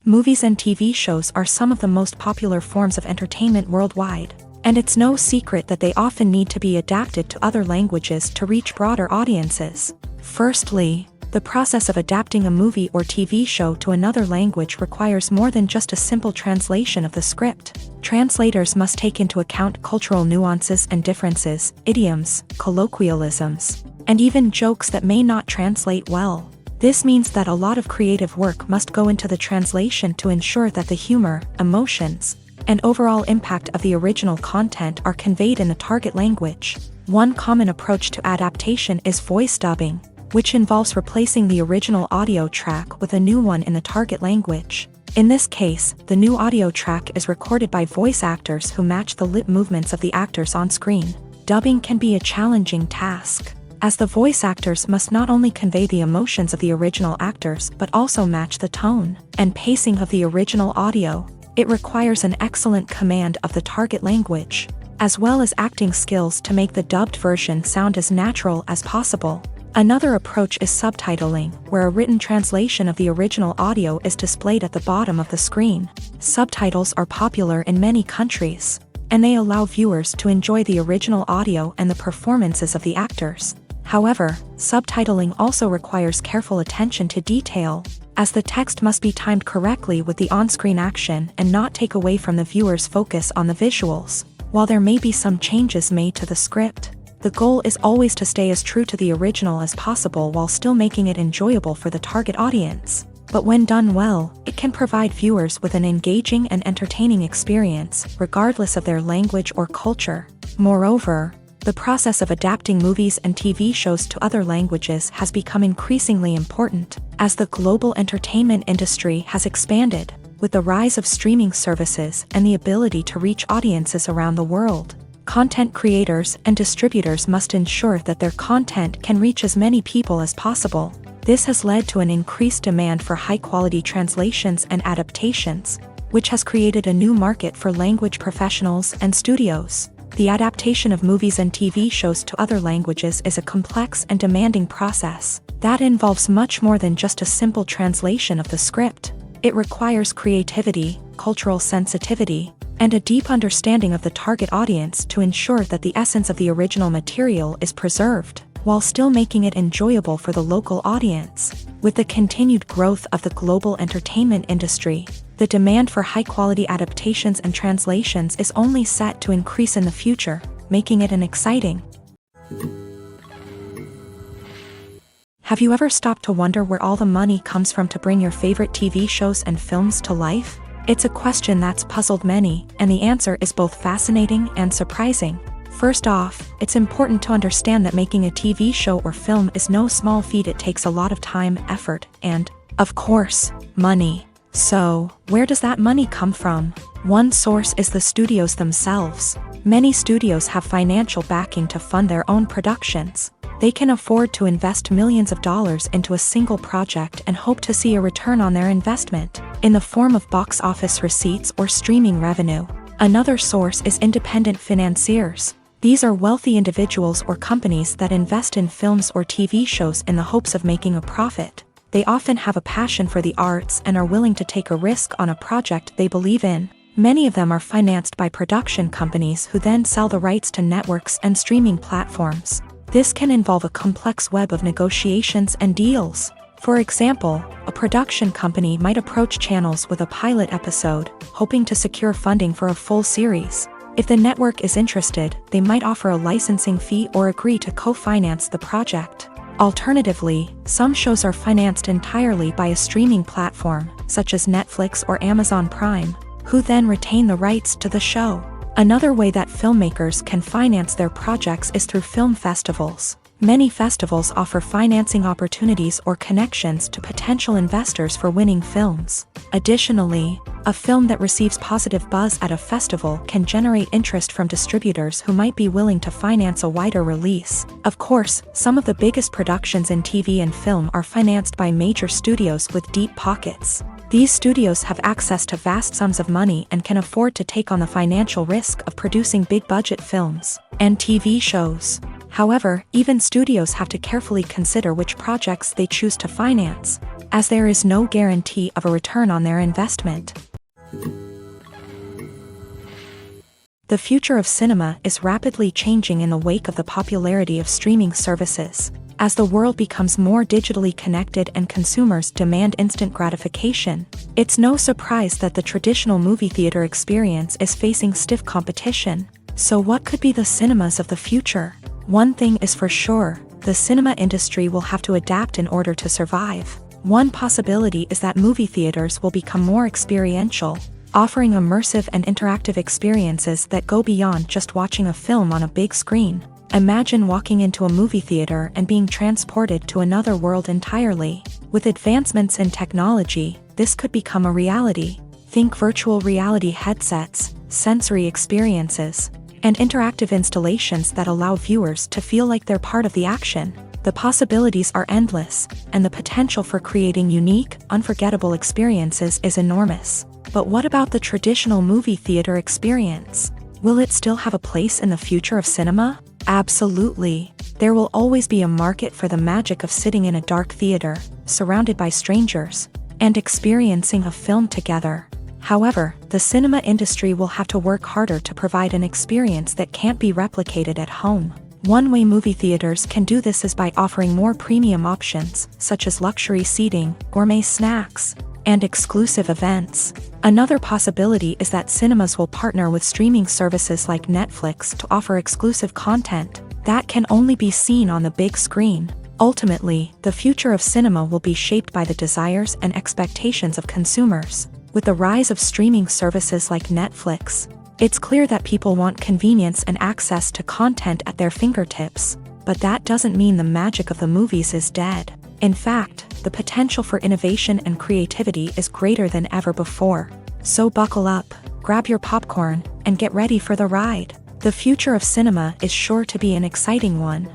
Movies and TV shows are some of the most popular forms of entertainment worldwide, and it's no secret that they often need to be adapted to other languages to reach broader audiences. Firstly, the process of adapting a movie or TV show to another language requires more than just a simple translation of the script. Translators must take into account cultural nuances and differences, idioms, colloquialisms, and even jokes that may not translate well. This means that a lot of creative work must go into the translation to ensure that the humor, emotions, and overall impact of the original content are conveyed in the target language. One common approach to adaptation is voice dubbing, which involves replacing the original audio track with a new one in the target language. In this case, the new audio track is recorded by voice actors who match the lip movements of the actors on screen. Dubbing can be a challenging task, as the voice actors must not only convey the emotions of the original actors but also match the tone and pacing of the original audio. It requires an excellent command of the target language, as well as acting skills to make the dubbed version sound as natural as possible. Another approach is subtitling, where a written translation of the original audio is displayed at the bottom of the screen. Subtitles are popular in many countries, and they allow viewers to enjoy the original audio and the performances of the actors. However, subtitling also requires careful attention to detail, as the text must be timed correctly with the on-screen action and not take away from the viewer's focus on the visuals. While there may be some changes made to the script, the goal is always to stay as true to the original as possible while still making it enjoyable for the target audience. But when done well, it can provide viewers with an engaging and entertaining experience, regardless of their language or culture. Moreover, the process of adapting movies and TV shows to other languages has become increasingly important, as the global entertainment industry has expanded, with the rise of streaming services and the ability to reach audiences around the world. Content creators and distributors must ensure that their content can reach as many people as possible. This has led to an increased demand for high-quality translations and adaptations, which has created a new market for language professionals and studios. The adaptation of movies and TV shows to other languages is a complex and demanding process that involves much more than just a simple translation of the script. It requires creativity, cultural sensitivity, and a deep understanding of the target audience to ensure that the essence of the original material is preserved, while still making it enjoyable for the local audience. With the continued growth of the global entertainment industry, the demand for high-quality adaptations and translations is only set to increase in the future, making it an exciting. Have you ever stopped to wonder where all the money comes from to bring your favorite TV shows and films to life? It's a question that's puzzled many, and the answer is both fascinating and surprising. First off, it's important to understand that making a TV show or film is no small feat. It takes a lot of time, effort, and, of course, money. So, where does that money come from? One source is the studios themselves. Many studios have financial backing to fund their own productions. They can afford to invest millions of dollars into a single project and hope to see a return on their investment, in the form of box office receipts or streaming revenue. Another source is independent financiers. These are wealthy individuals or companies that invest in films or TV shows in the hopes of making a profit. They often have a passion for the arts and are willing to take a risk on a project they believe in. Many of them are financed by production companies who then sell the rights to networks and streaming platforms. This can involve a complex web of negotiations and deals. For example, a production company might approach channels with a pilot episode, hoping to secure funding for a full series. If the network is interested, they might offer a licensing fee or agree to co-finance the project. Alternatively, some shows are financed entirely by a streaming platform, such as Netflix or Amazon Prime, who then retain the rights to the show. Another way that filmmakers can finance their projects is through film festivals. Many festivals offer financing opportunities or connections to potential investors for winning films. Additionally, a film that receives positive buzz at a festival can generate interest from distributors who might be willing to finance a wider release. Of course, some of the biggest productions in TV and film are financed by major studios with deep pockets. These studios have access to vast sums of money and can afford to take on the financial risk of producing big-budget films and TV shows. However, even studios have to carefully consider which projects they choose to finance, as there is no guarantee of a return on their investment. The future of cinema is rapidly changing in the wake of the popularity of streaming services. As the world becomes more digitally connected and consumers demand instant gratification, it's no surprise that the traditional movie theater experience is facing stiff competition. So what could be the cinemas of the future? One thing is for sure, the cinema industry will have to adapt in order to survive. One possibility is that movie theaters will become more experiential, offering immersive and interactive experiences that go beyond just watching a film on a big screen. Imagine walking into a movie theater and being transported to another world entirely. With advancements in technology, this could become a reality. Think virtual reality headsets, sensory experiences, and interactive installations that allow viewers to feel like they're part of the action. The possibilities are endless, and the potential for creating unique, unforgettable experiences is enormous. But what about the traditional movie theater experience? Will it still have a place in the future of cinema? Absolutely. There will always be a market for the magic of sitting in a dark theater, surrounded by strangers, and experiencing a film together. However, the cinema industry will have to work harder to provide an experience that can't be replicated at home. One way movie theaters can do this is by offering more premium options, such as luxury seating, gourmet snacks, and exclusive events. Another possibility is that cinemas will partner with streaming services like Netflix to offer exclusive content that can only be seen on the big screen. Ultimately, the future of cinema will be shaped by the desires and expectations of consumers. With the rise of streaming services like Netflix, it's clear that people want convenience and access to content at their fingertips. But that doesn't mean the magic of the movies is dead. In fact, the potential for innovation and creativity is greater than ever before. So buckle up, grab your popcorn, and get ready for the ride. The future of cinema is sure to be an exciting one.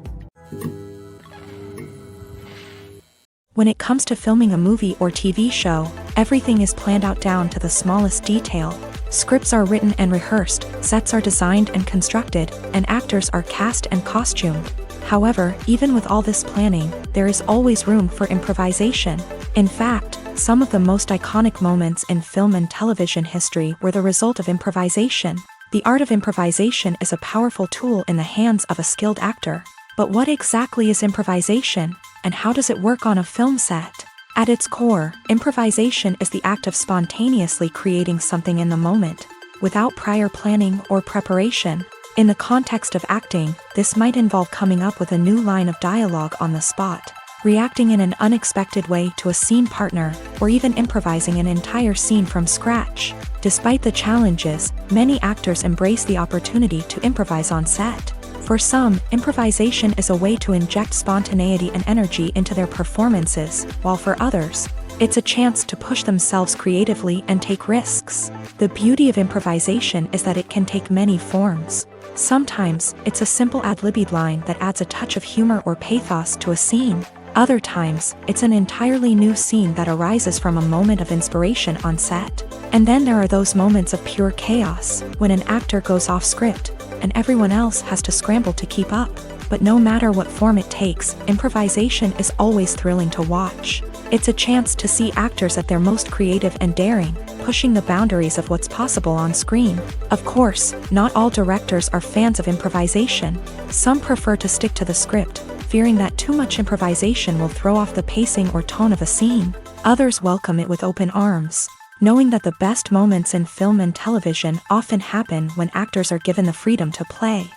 When it comes to filming a movie or TV show, everything is planned out down to the smallest detail. Scripts are written and rehearsed, sets are designed and constructed, and actors are cast and costumed. However, even with all this planning, there is always room for improvisation. In fact, some of the most iconic moments in film and television history were the result of improvisation. The art of improvisation is a powerful tool in the hands of a skilled actor. But what exactly is improvisation, and how does it work on a film set? At its core, improvisation is the act of spontaneously creating something in the moment, without prior planning or preparation. In the context of acting, this might involve coming up with a new line of dialogue on the spot, reacting in an unexpected way to a scene partner, or even improvising an entire scene from scratch. Despite the challenges, many actors embrace the opportunity to improvise on set. For some, improvisation is a way to inject spontaneity and energy into their performances, while for others, it's a chance to push themselves creatively and take risks. The beauty of improvisation is that it can take many forms. Sometimes, it's a simple ad-libbed line that adds a touch of humor or pathos to a scene. Other times, it's an entirely new scene that arises from a moment of inspiration on set. And then there are those moments of pure chaos, when an actor goes off script, and everyone else has to scramble to keep up. But no matter what form it takes, improvisation is always thrilling to watch. It's a chance to see actors at their most creative and daring, pushing the boundaries of what's possible on screen. Of course, not all directors are fans of improvisation. Some prefer to stick to the script, fearing that too much improvisation will throw off the pacing or tone of a scene. Others welcome it with open arms, knowing that the best moments in film and television often happen when actors are given the freedom to play.